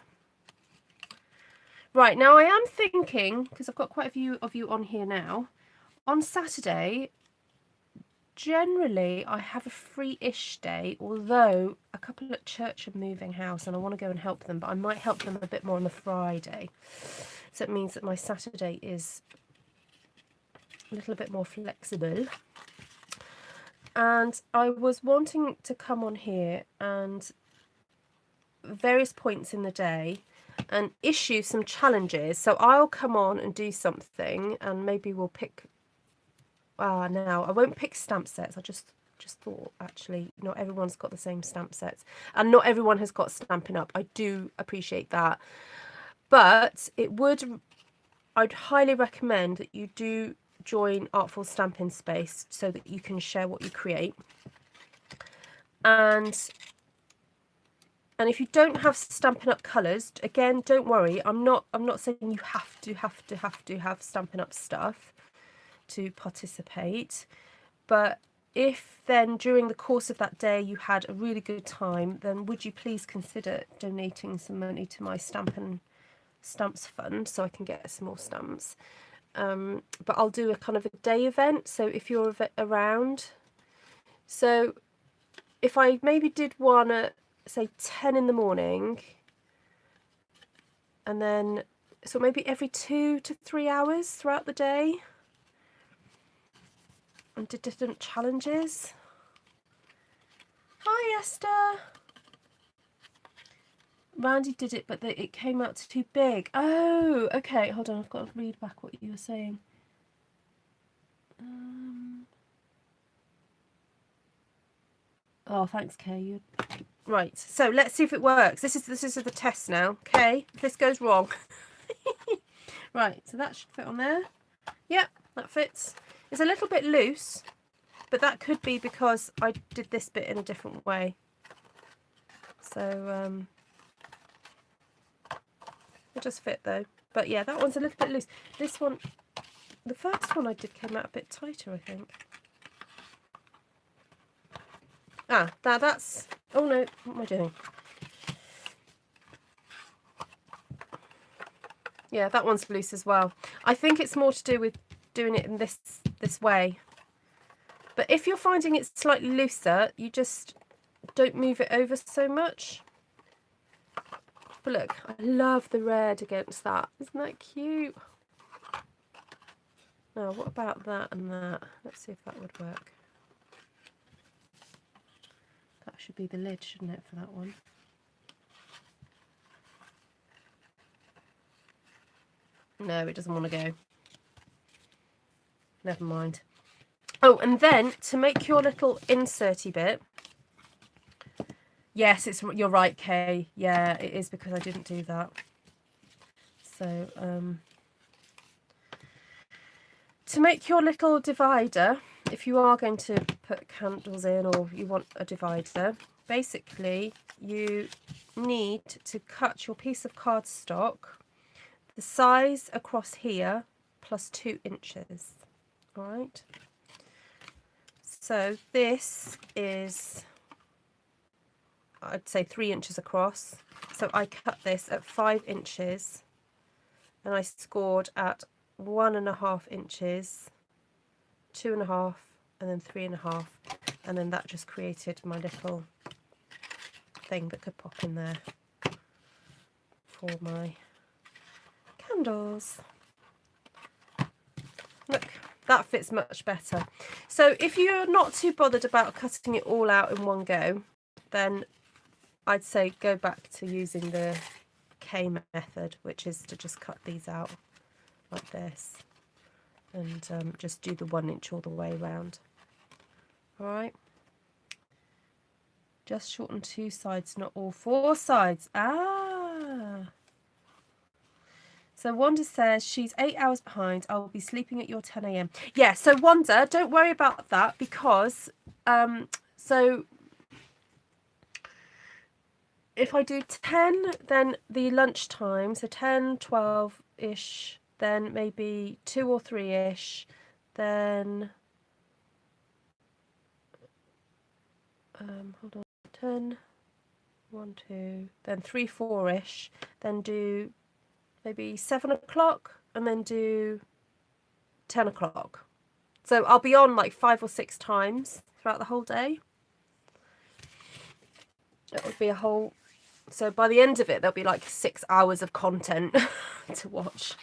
Right, now I am thinking, because I've got quite a few of you on here now, on Saturday, generally I have a free-ish day, although a couple at church are moving house and I want to go and help them, but I might help them a bit more on the Friday. So it means that my Saturday is a little bit more flexible. And I was wanting to come on here and various points in the day and issue some challenges. So I'll come on and do something and maybe we'll pick now I won't pick stamp sets. I just thought actually not everyone's got the same stamp sets and not everyone has got Stampin' Up. I do appreciate that, but I'd highly recommend that you do join Artful Stampin Space so that you can share what you create. And if you don't have Stampin' Up colours, again, don't worry. I'm not saying you have to have Stampin' Up stuff to participate. But if then during the course of that day you had a really good time, then would you please consider donating some money to my Stamps fund so I can get some more stamps. But I'll do a kind of a day event, so if you're around, so if I maybe did one at say 10 in the morning, and then so maybe every 2 to 3 hours throughout the day, and did different challenges. Hi Esther. Randy did it, but it came out too big. Oh, okay. Hold on, I've got to read back what you were saying. Oh, thanks, Kay. Right, so let's see if it works. This is the test now. Okay, if this goes wrong. Right, so that should fit on there. Yep, that fits. It's a little bit loose, but that could be because I did this bit in a different way. So it just fit though. But yeah, that one's a little bit loose. This one, the first one I did came out a bit tighter, I think. Ah, that's, oh no, what am I doing? Yeah, that one's loose as well. I think it's more to do with doing it in this way. But if you're finding it slightly looser, you just don't move it over so much. But look, I love the red against that. Isn't that cute? Now, what about that and that? Let's see if that would work. That should be the lid, shouldn't it, for that one? No, it doesn't want to go. Never mind. Oh, and then to make your little inserty bit. Yes, you're right, Kay. Yeah, it is because I didn't do that. So, to make your little divider, if you are going to put candles in or you want a divider, basically you need to cut your piece of cardstock the size across here plus 2 inches. All right. So this is, I'd say 3 inches across. So I cut this at 5 inches and I scored at 1.5 inches, 2.5, and then 3.5, and then that just created my little thing that could pop in there for my candles. Look, that fits much better. So if you're not too bothered about cutting it all out in one go, then I'd say go back to using the K method, which is to just cut these out like this and just do the 1 inch all the way around. All right, just shorten 2 sides, not all 4 sides. So Wanda says she's 8 hours behind. I will be sleeping at your 10 a.m. Yeah, so Wanda, don't worry about that because so if I do 10, then the lunchtime, so 10, 12-ish, then maybe 2 or 3-ish, then hold on, 10, 1, 2, then 3, 4-ish, then do maybe 7 o'clock, and then do 10 o'clock. So I'll be on like 5 or 6 times throughout the whole day. It would be a whole, so by the end of it, there'll be like 6 hours of content to watch.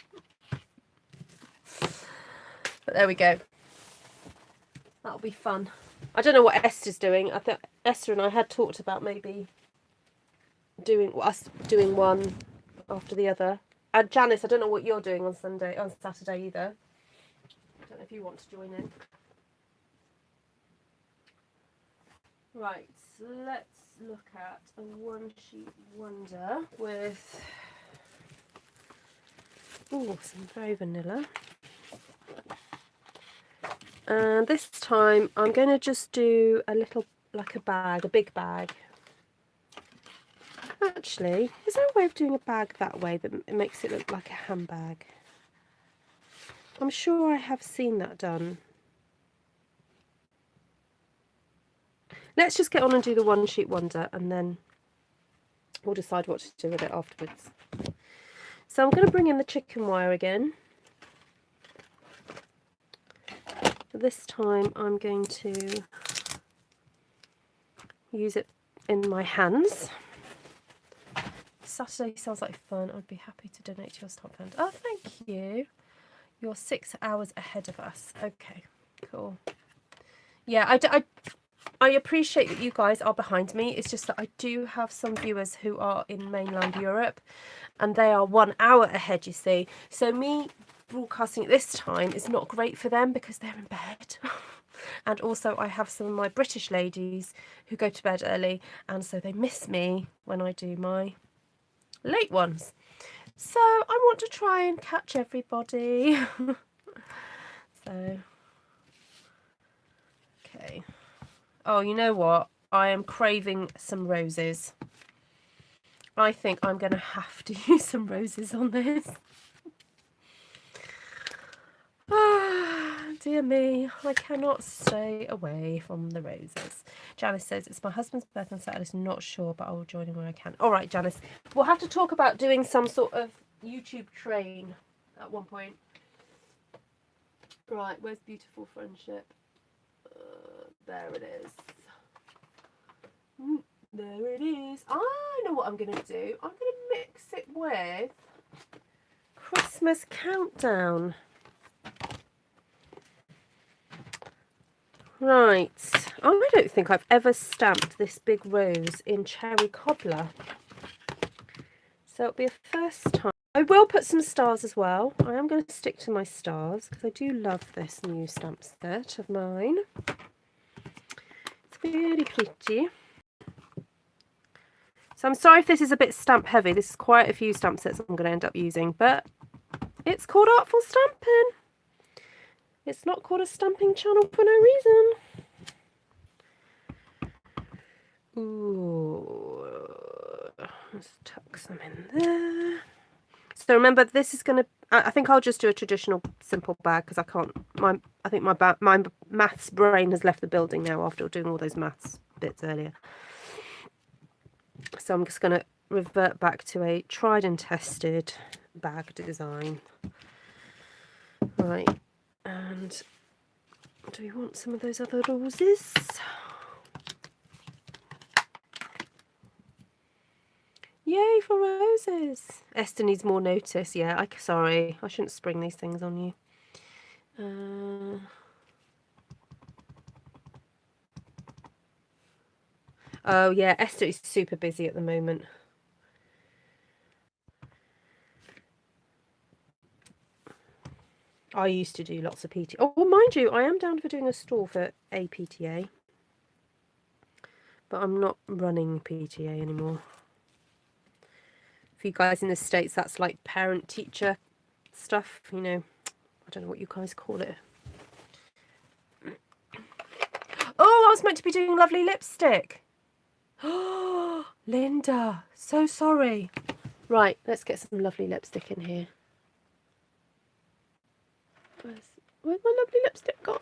But there we go. That'll be fun. I don't know what Esther's doing. I think Esther and I had talked about maybe doing one after the other. And Janice, I don't know what you're doing on Saturday either. I don't know if you want to join in. Right, so let's look at a one sheet wonder with some very vanilla. And this time I'm going to just do a little, like a big bag. Actually, is there a way of doing a bag that way that it makes it look like a handbag? I'm sure I have seen that done. Let's just get on and do the one sheet wonder and then we'll decide what to do with it afterwards. So I'm going to bring in the chicken wire again. This time I'm going to use it in my hands. Saturday sounds like fun. I'd be happy to donate to your stamp fund. Oh, thank you. You're 6 hours ahead of us. Okay, cool. Yeah, I appreciate that you guys are behind me. It's just that I do have some viewers who are in mainland Europe and they are 1 hour ahead, you see. So me broadcasting at this time is not great for them because they're in bed. And also I have some of my British ladies who go to bed early, and so they miss me when I do my late ones. So I want to try and catch everybody. So, okay. Oh, you know what? I am craving some roses. I think I'm going to have to use some roses on this. Ah, dear me, I cannot stay away from the roses. Janice says, it's my husband's birthday on Saturday, so not sure, but I will join him when I can. All right, Janice, we'll have to talk about doing some sort of YouTube train at one point. Right, where's Beautiful Friendship? There it is. There it is. I know what I'm going to do. I'm going to mix it with Christmas Countdown. Right. Oh, I don't think I've ever stamped this big rose in cherry cobbler. So it'll be a first time. I will put some stars as well. I am going to stick to my stars because I do love this new stamp set of mine. It's really pretty. So I'm sorry if this is a bit stamp heavy. This is quite a few stamp sets I'm going to end up using, but it's called Artful Stampin'. It's not called a stamping channel for no reason. Ooh, let's tuck some in there. So remember, this is going to, I think I'll just do a traditional simple bag because I can't, I think my maths brain has left the building now after doing all those maths bits earlier. So I'm just going to revert back to a tried and tested bag design. Right, and do we want some of those other roses? Yay for roses! Esther needs more notice. Yeah, sorry, I shouldn't spring these things on you. Oh yeah, Esther is super busy at the moment. I used to do lots of PTA. Oh, well, mind you, I am down for doing a stall for a PTA. But I'm not running PTA anymore. For you guys in the States, that's like parent-teacher stuff, you know. I don't know what you guys call it. Oh, I was meant to be doing lovely lipstick. Oh, Linda, so sorry. Right, let's get some lovely lipstick in here. Where's my lovely lipstick gone?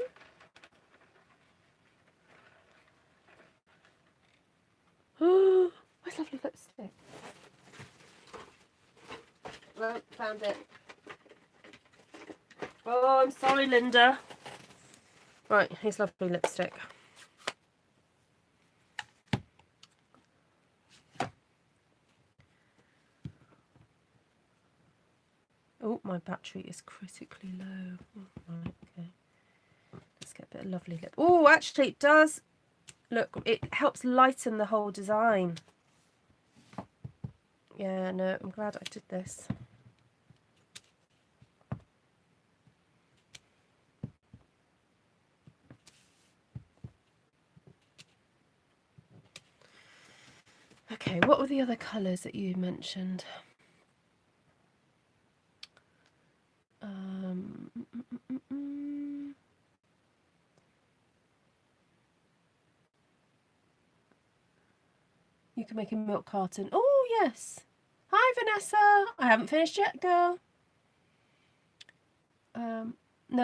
Oh, where's lovely lipstick? Right, found it. Oh, I'm sorry, Linda. Right, here's lovely lipstick. Oh, my battery is critically low. Oh, right, okay. Let's get a bit of lovely lip. Oh, actually, it does. Look, it helps lighten the whole design. Yeah, no, I'm glad I did this. Okay, what were the other colours that you mentioned? You can make a milk carton. Oh, yes. Hi, Vanessa. I haven't finished yet, girl. No,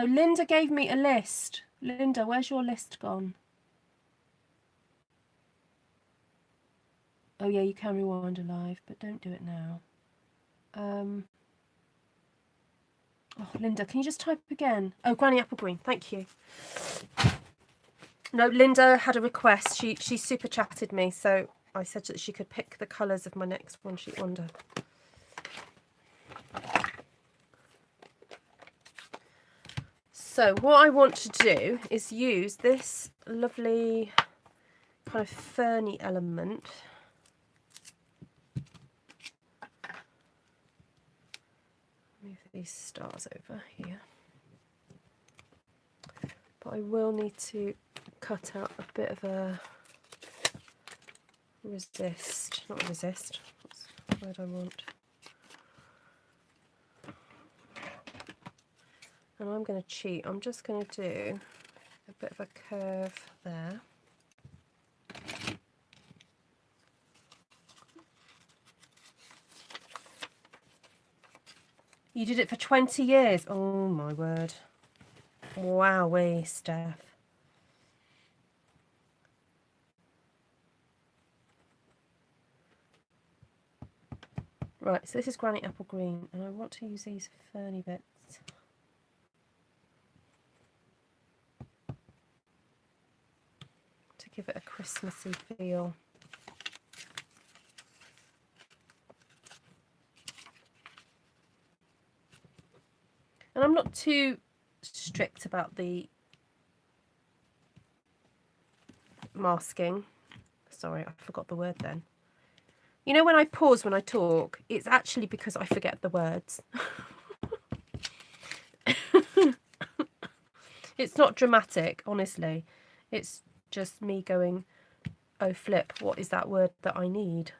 Linda gave me a list. Linda, where's your list gone? Oh, yeah, you can rewind a live, but don't do it now. Oh, Linda, can you just type again? Oh, Granny Apple Green, thank you. No, Linda had a request. She super chatted me, so I said that she could pick the colours of my next one sheet wonder. So what I want to do is use this lovely kind of ferny element. Move these stars over here. but I will need to cut out a bit of a resist, not resist, what's the word I want. And I'm going to cheat, I'm just going to do a bit of a curve there. You did it for 20 years. Oh my word. Wowee, Steph. Right, so this is Granny Apple Green, and I want to use these ferny bits. To give it a Christmassy feel. And I'm not too strict about the masking. Sorry, I forgot the word then. You know when I pause when I talk, it's actually because I forget the words. It's not dramatic, honestly. It's just me going, oh flip, what is that word that I need?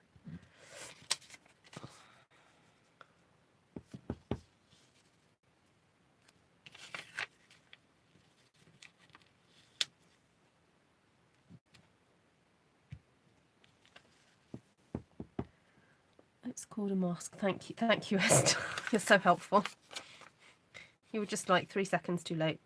It's called a mask. Thank you, Esther. You're so helpful. You were just like 3 seconds too late.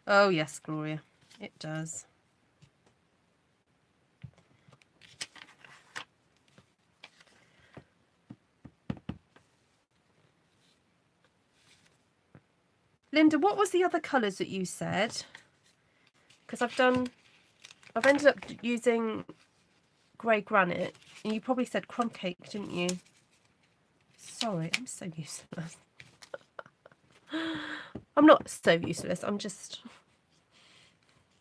Oh yes, Gloria, it does. Linda, what was the other colours that you said? Because I've ended up using grey granite, and you probably said crumb cake, didn't you? Sorry, I'm so useless. I'm not so useless, I'm just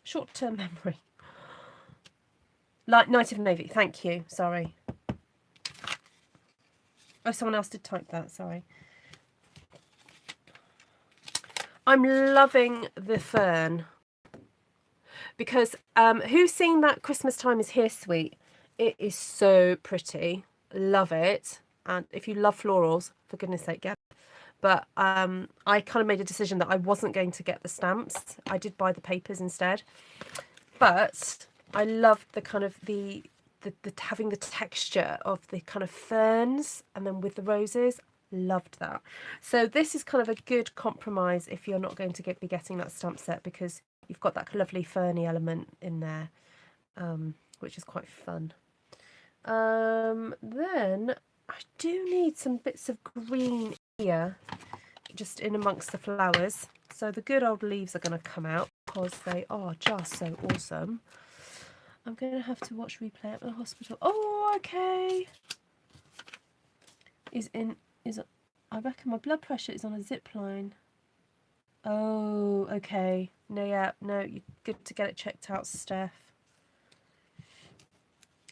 short-term memory. Like Night of Navy, thank you, sorry. Oh, someone else did type that, sorry. I'm loving the fern. Because who's seen that Christmas Time Is Here suite? It is so pretty. Love it. And if you love florals, for goodness sake, get it. But I kind of made a decision that I wasn't going to get the stamps. I did buy the papers instead. But I loved the kind of the having the texture of the kind of ferns and then with the roses. Loved that. So this is kind of a good compromise if you're not going to be getting that stamp set, because you've got that lovely ferny element in there, which is quite fun. Then I do need some bits of green here, just in amongst the flowers. So the good old leaves are going to come out because they are just so awesome. I'm going to have to watch replay at the hospital. Oh, okay. I reckon my blood pressure is on a zip line. Oh, okay. No, yeah, no, you're good to get it checked out, Steph.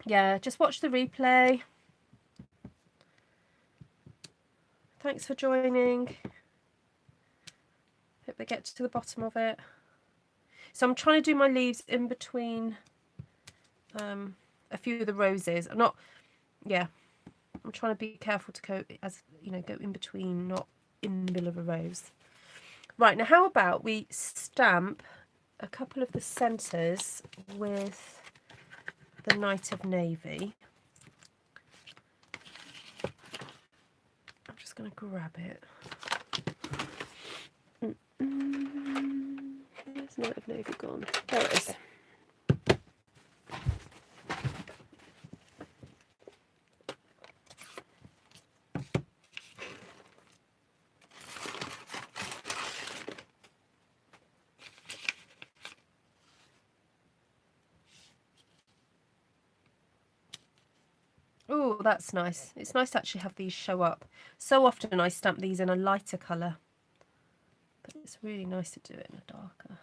Yeah, just watch the replay. Thanks for joining. Hope they get to the bottom of it. So I'm trying to do my leaves in between a few of the roses. I'm trying to be careful to go, as you know, go in between, not in the middle of a rose. Right, now how about we stamp a couple of the centres with the Night of Navy. I'm just going to grab it. Where's Night of Navy gone? There it is. Oh, that's nice. It's nice to actually have these show up. So often I stamp these in a lighter colour, but it's really nice to do it in a darker.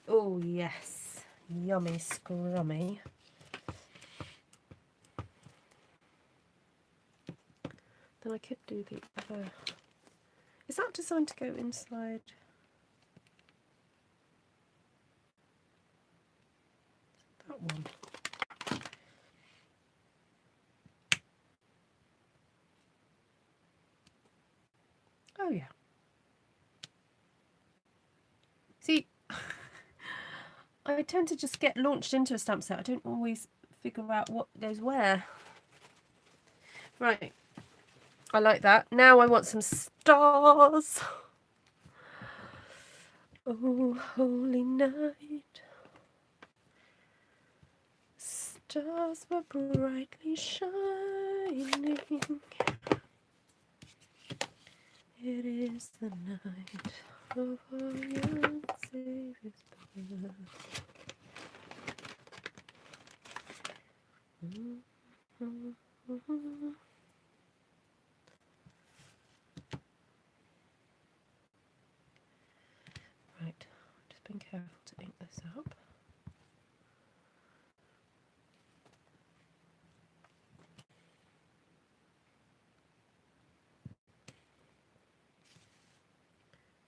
Oh yes, yummy scrummy. then I could do the other. Is that designed to go inside? That one. Oh yeah. See, I tend to just get launched into a stamp set. I don't always figure out what goes where. Right. I like that. Now I want some stars. Oh, holy night. Stars were brightly shining. It is the night of our young Savior's birth. Right, just being careful to ink this up.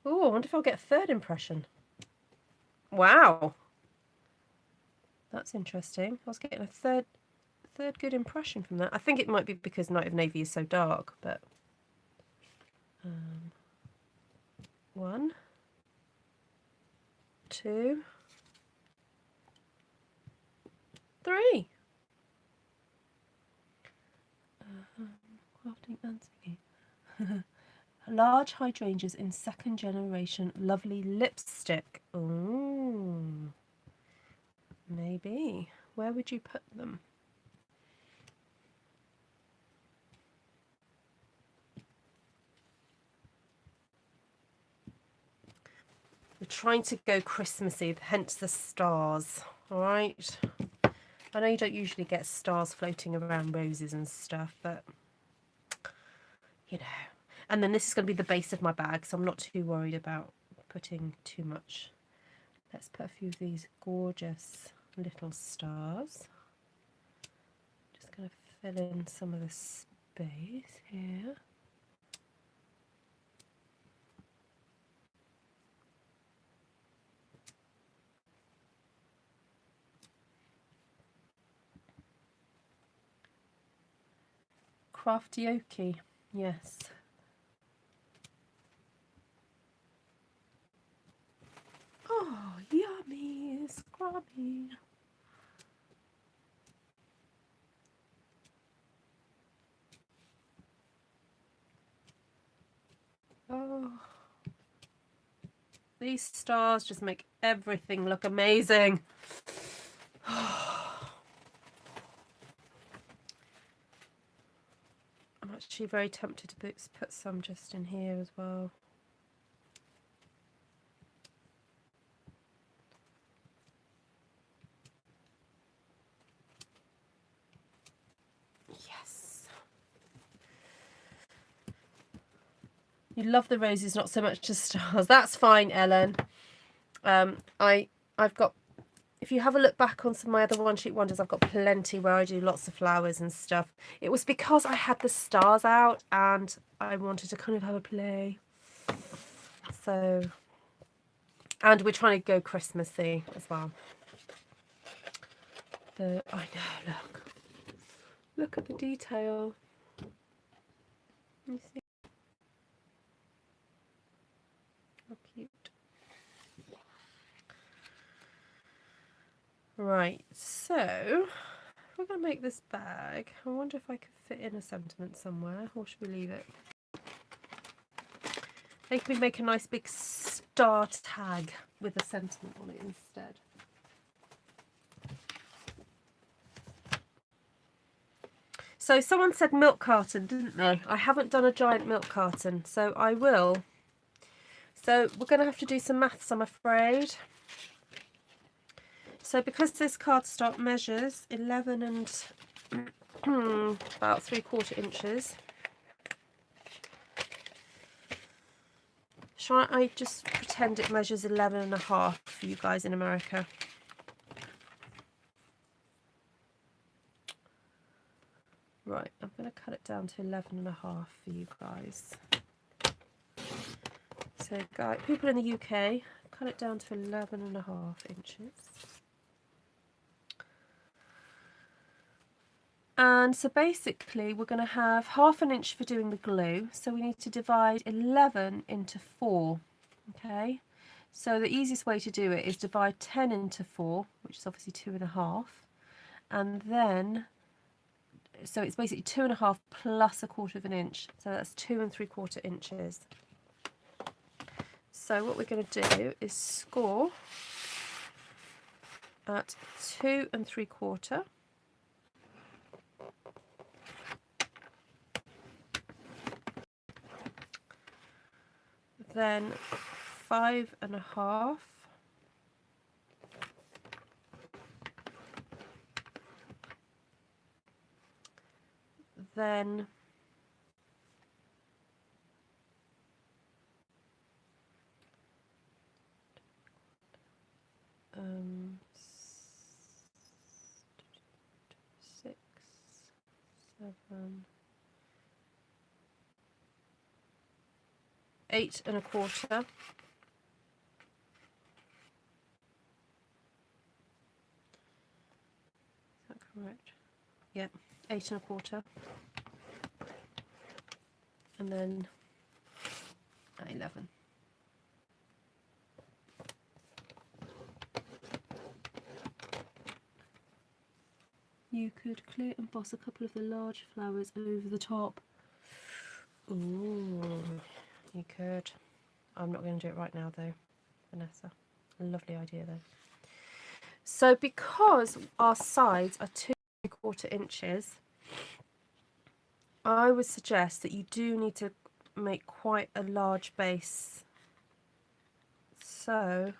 Oh, I wonder if I'll get a third impression. Wow. That's interesting. I was getting a third good impression from that. I think it might be because Night of Navy is so dark, but 1, 2, 3. Crafting and singing. Large hydrangeas in 2nd generation lovely lipstick. Ooh. Maybe. Where would you put them? We're trying to go Christmassy, hence the stars. All right. I know you don't usually get stars floating around roses and stuff, but you know. And then this is going to be the base of my bag, so I'm not too worried about putting too much. Let's put a few of these gorgeous little stars. Just going to fill in some of the space here. Craftioki, yes. Oh, yummy, scrubby. Oh, these stars just make everything look amazing. I'm actually very tempted to put some just in here as well. Yes. You love the roses, not so much the stars. That's fine, Ellen. I've got, if you have a look back on some of my other one sheet wonders, I've got plenty where I do lots of flowers and stuff. It was because I had the stars out and I wanted to kind of have a play. So, and we're trying to go Christmassy as well. I know, look at the detail. You see how cute. Right, so we're going to make this bag. I wonder if I could fit in a sentiment somewhere, or should we leave it? Maybe we make a nice big star tag with a sentiment on it instead. So someone said milk carton, didn't they? I haven't done a giant milk carton, so I will. So we're going to have to do some maths, I'm afraid. So because this cardstock measures 11 and about 3/4 inches, shall I just pretend it measures 11.5 for you guys in America? Right, I'm going to cut it down to 11.5 for you guys. So guys, people in the UK, cut it down to 11.5 inches. And so basically we're going to have 1/2 inch for doing the glue, so we need to divide 11 into 4. Okay, so the easiest way to do it is divide 10 into 4, which is obviously 2.5, and then so it's basically 2.5 plus 1/4 inch, so that's 2 3/4 inches. So what we're going to do is score at 2 3/4. Then 5.5, then 6, 7, 8.25. Is that correct? Yeah, 8.25. And then 11. You could clear and emboss a couple of the large flowers over the top. Ooh, you could. I'm not going to do it right now though, Vanessa. Lovely idea though. So because our sides are 2 3/4 inches, I would suggest that you do need to make quite a large base. So,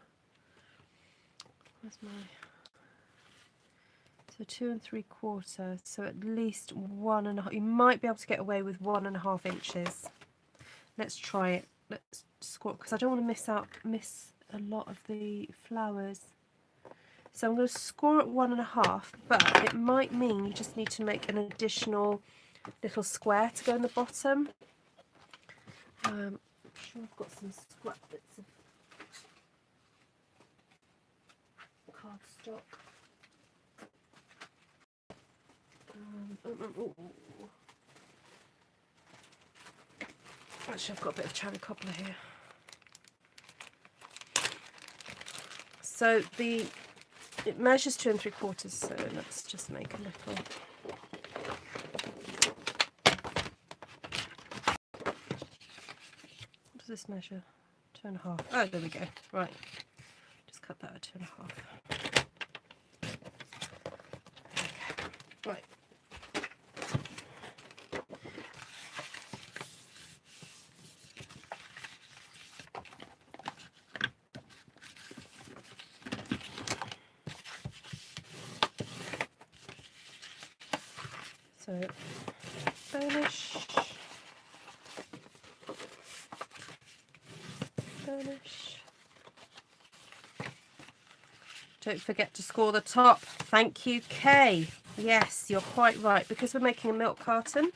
where's my... So 2 3/4, so at least 1.5. You might be able to get away with 1.5 inches. Let's try it. Let's score, because I don't want to miss a lot of the flowers. So I'm going to score at 1.5, but it might mean you just need to make an additional little square to go in the bottom. I'm sure I've got some scrap bits of cardstock. Actually, I've got a bit of cherry cobbler here. So it measures 2 3/4, so let's just make a little. What does this measure? 2.5. Oh, there we go. Right, just cut that at 2.5. Right. So burnish. Don't forget to score the top. Thank you, Kay. Yes, you're quite right. Because we're making a milk carton,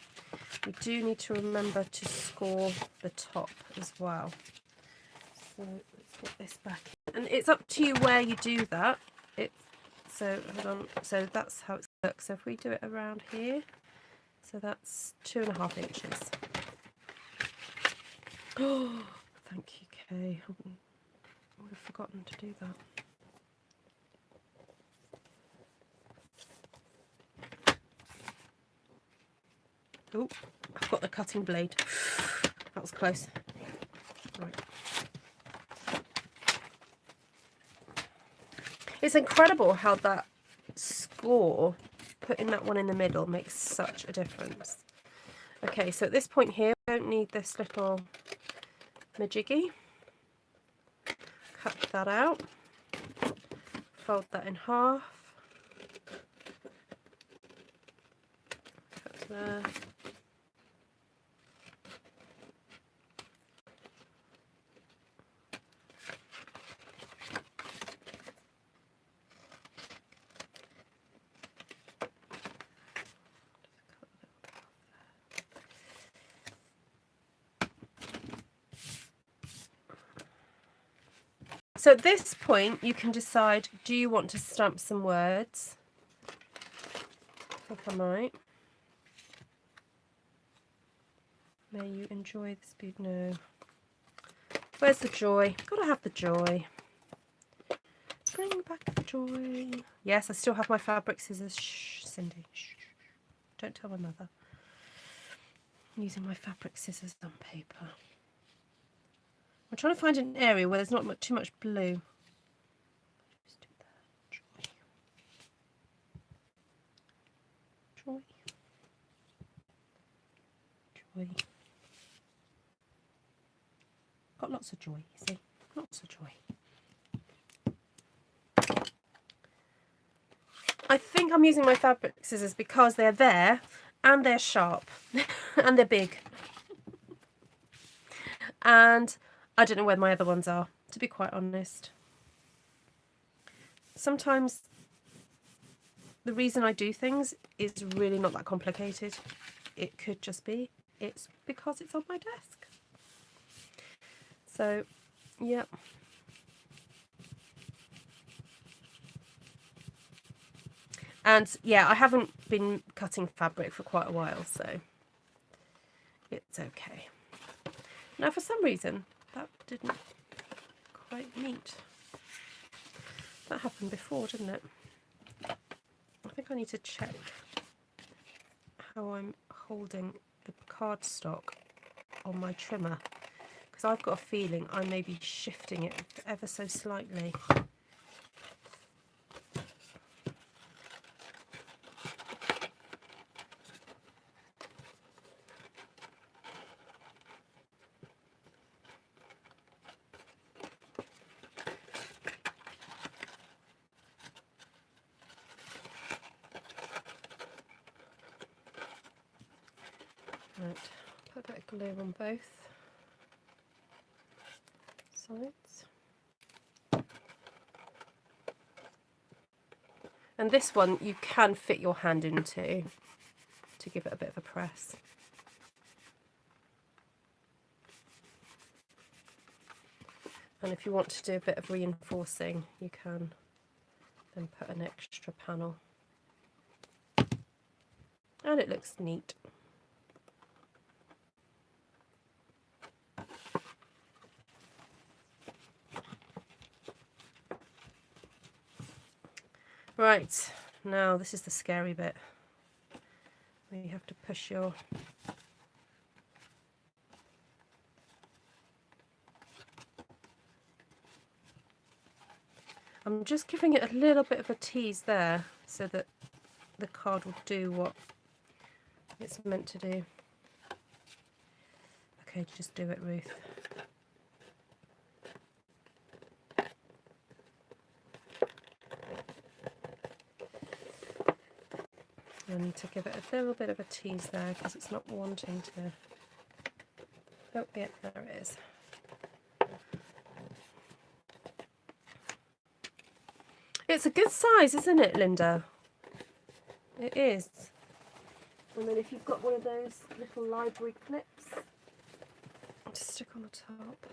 we do need to remember to score the top as well. So let's put this back in. And it's up to you where you do that. So hold on. So that's how it looks. So if we do it around here, so that's 2.5 inches. Oh, thank you, Kay. I would have forgotten to do that. Oh, I've got the cutting blade. That was close. Right. It's incredible how that score, putting that one in the middle, makes such a difference. Okay, so at this point here, we don't need this little majiggy. Cut that out. Fold that in half. Cut there. So at this point, you can decide, do you want to stamp some words? I think I might. May you enjoy this beauty. No. Where's the joy? Gotta have the joy. Bring back the joy. Yes, I still have my fabric scissors. Shh, Cindy. Shh. Don't tell my mother. I'm using my fabric scissors on paper. I'm trying to find an area where there's not too much blue. Just do that. Joy. Joy. Joy. Got lots of joy, you see? Lots of joy. I think I'm using my fabric scissors because they're there and they're sharp and they're big. And I don't know where my other ones are, to be quite honest. Sometimes the reason I do things is really not that complicated. It could just be, it's because it's on my desk. So, yeah. And yeah, I haven't been cutting fabric for quite a while, so it's okay. Now, for some reason, that didn't quite meet. That happened before, didn't it? I think I need to check how I'm holding the cardstock on my trimmer, because I've got a feeling I may be shifting it ever so slightly. Right, put a bit of glue on both sides. And this one you can fit your hand into to give it a bit of a press. And if you want to do a bit of reinforcing, you can then put an extra panel. And it looks neat. Right, now this is the scary bit, where you have to push your I'm just giving it a little bit of a tease there so that the card will do what it's meant to do. Okay, just do it, Ruth. I need to give it a little bit of a tease there because it's not wanting to. Oh, yeah, there it is. It's a good size, isn't it, Linda? It is. And then if you've got one of those little library clips, just stick on the top.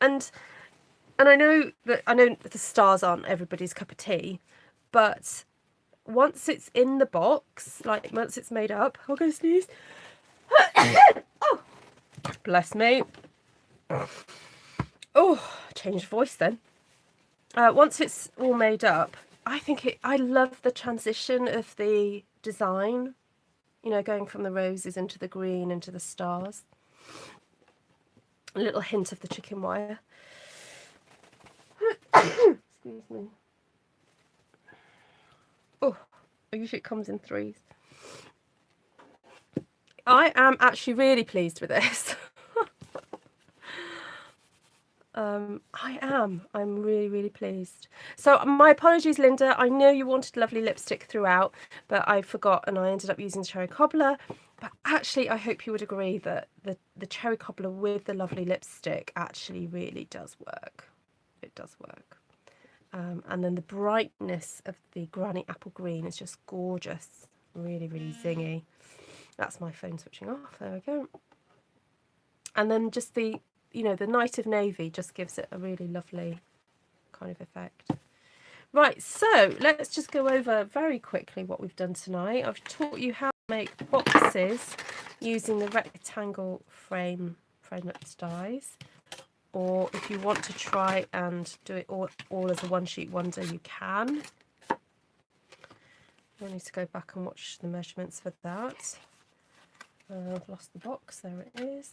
And I know that the stars aren't everybody's cup of tea, but once it's in the box, like once it's made up, I'll go sneeze. Oh, bless me. Oh, change voice then. Once it's all made up, I love the transition of the design, you know, going from the roses into the green into the stars. A little hint of the chicken wire. Excuse me. Oh, usually it comes in threes. I am actually really pleased with this. I'm really, really pleased. So my apologies, Linda. I know you wanted lovely lipstick throughout, but I forgot and I ended up using cherry cobbler. But actually, I hope you would agree that the cherry cobbler with the lovely lipstick actually really does work. It does work. And then the brightness of the granny apple green is just gorgeous. Really, really zingy. That's my phone switching off. There we go. And then just the you know, the night of navy just gives it a really lovely kind of effect. Right, so let's just go over very quickly what we've done tonight. I've taught you how to make boxes using the rectangle framelits dies, or if you want to try and do it all as a one sheet wonder, you can. I need to go back and watch the measurements for that. I've lost the box, there it is.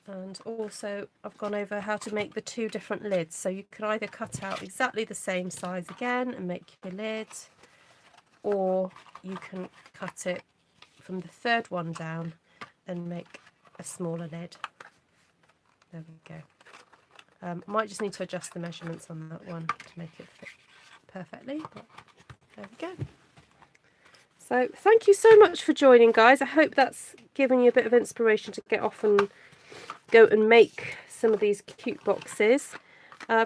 And also I've gone over how to make the two different lids, so you can either cut out exactly the same size again and make your lid, or you can cut it from the third one down and make a smaller lid. There we go. Might just need to adjust the measurements on that one to make it fit perfectly, but there we go. So thank you so much for joining, guys. I hope that's given you a bit of inspiration to get off and go and make some of these cute boxes.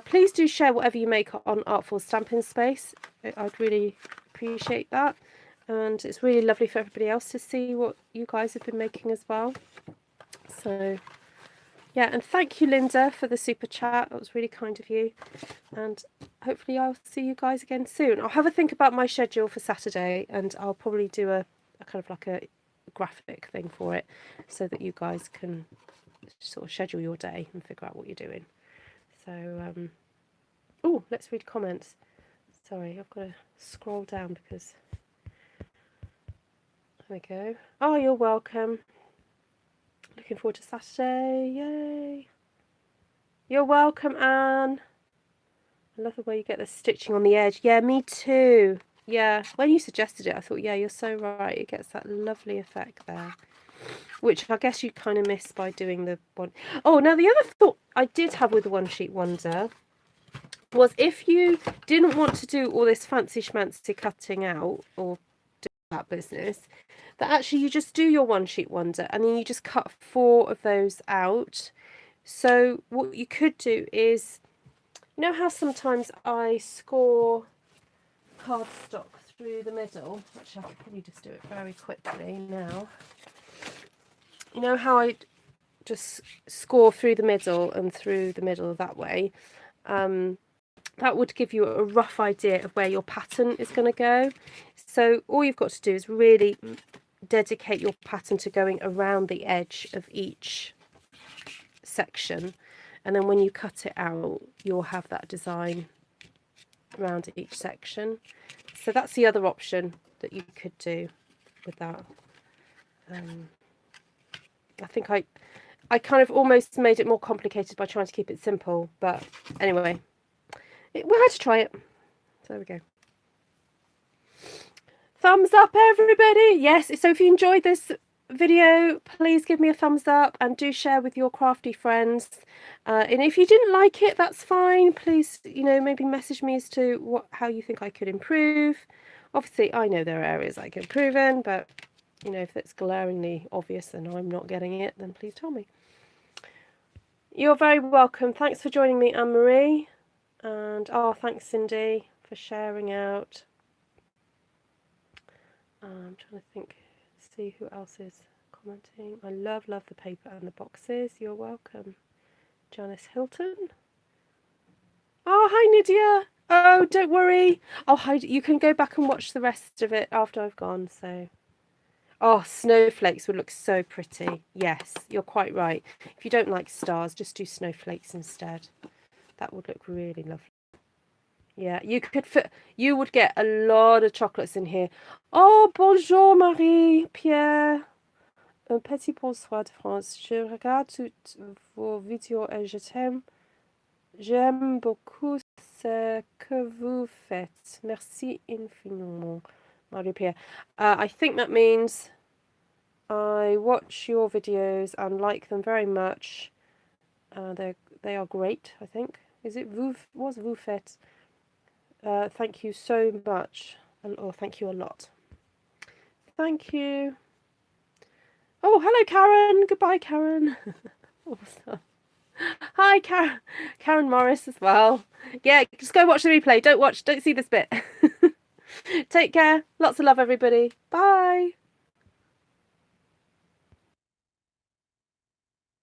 Please do share whatever you make on Artful Stampin Space. I'd really appreciate that, and it's really lovely for everybody else to see what you guys have been making as well. So yeah, and thank you, Linda, for the super chat. That was really kind of you, and hopefully I'll see you guys again soon. I'll have a think about my schedule for Saturday, and I'll probably do a kind of like a graphic thing for it, so that you guys can sort of schedule your day and figure out what you're doing. So oh, let's read comments. Sorry, I've got to scroll down because there we go. Oh, you're welcome. Looking forward to Saturday. Yay. You're welcome, Anne. I love the way you get the stitching on the edge. Yeah, me too. Yeah, when you suggested it, I thought, yeah, you're so right. It gets that lovely effect there, which I guess you kind of miss by doing the one. Oh, now the other thought I did have with the one sheet wonder was, if you didn't want to do all this fancy schmancy cutting out or do that business, that actually you just do your one sheet wonder and then you just cut 4 of those out. So what you could do is, you know how sometimes I score cardstock through the middle, which I could probably just do it very quickly now. You know how I just score through the middle and through the middle that way? That would give you a rough idea of where your pattern is going to go. So all you've got to do is really dedicate your pattern to going around the edge of each section, and then when you cut it out, you'll have that design around each section. So that's the other option that you could do with that. I think I kind of almost made it more complicated by trying to keep it simple, but anyway, we had to try it. So there we go. Thumbs up, everybody. Yes, so if you enjoyed this video, please give me a thumbs up and do share with your crafty friends. And if you didn't like it, that's fine. Please, you know, maybe message me as to how you think I could improve. Obviously, I know there are areas I can improve in, but you know, if it's glaringly obvious and I'm not getting it, then please tell me. You're very welcome. Thanks for joining me, Anne-Marie. And oh, thanks, Cindy, for sharing out. I'm trying to think, see who else is commenting. I love the paper and the boxes. You're welcome. Janice Hilton. Oh, hi, Nydia. Oh, don't worry. I'll hide. You can go back and watch the rest of it after I've gone. So, oh, snowflakes would look so pretty. Yes, you're quite right. If you don't like stars, just do snowflakes instead. That would look really lovely. Yeah, you could fit. You would get a lot of chocolates in here. Oh, bonjour, Marie, Pierre. Un petit bonsoir de France. Je regarde toutes vos vidéos et je t'aime. J'aime beaucoup ce que vous faites. Merci infiniment, Marie-Pierre. I think that means I watch your videos and like them very much. They are great, I think. Is it vous faites? Thank you so much. Or thank you a lot. Thank you. Oh, hello, Karen. Goodbye, Karen. Awesome. Hi, Karen Morris as well. Yeah, just go watch the replay. Don't see this bit. Take care. Lots of love, everybody. Bye.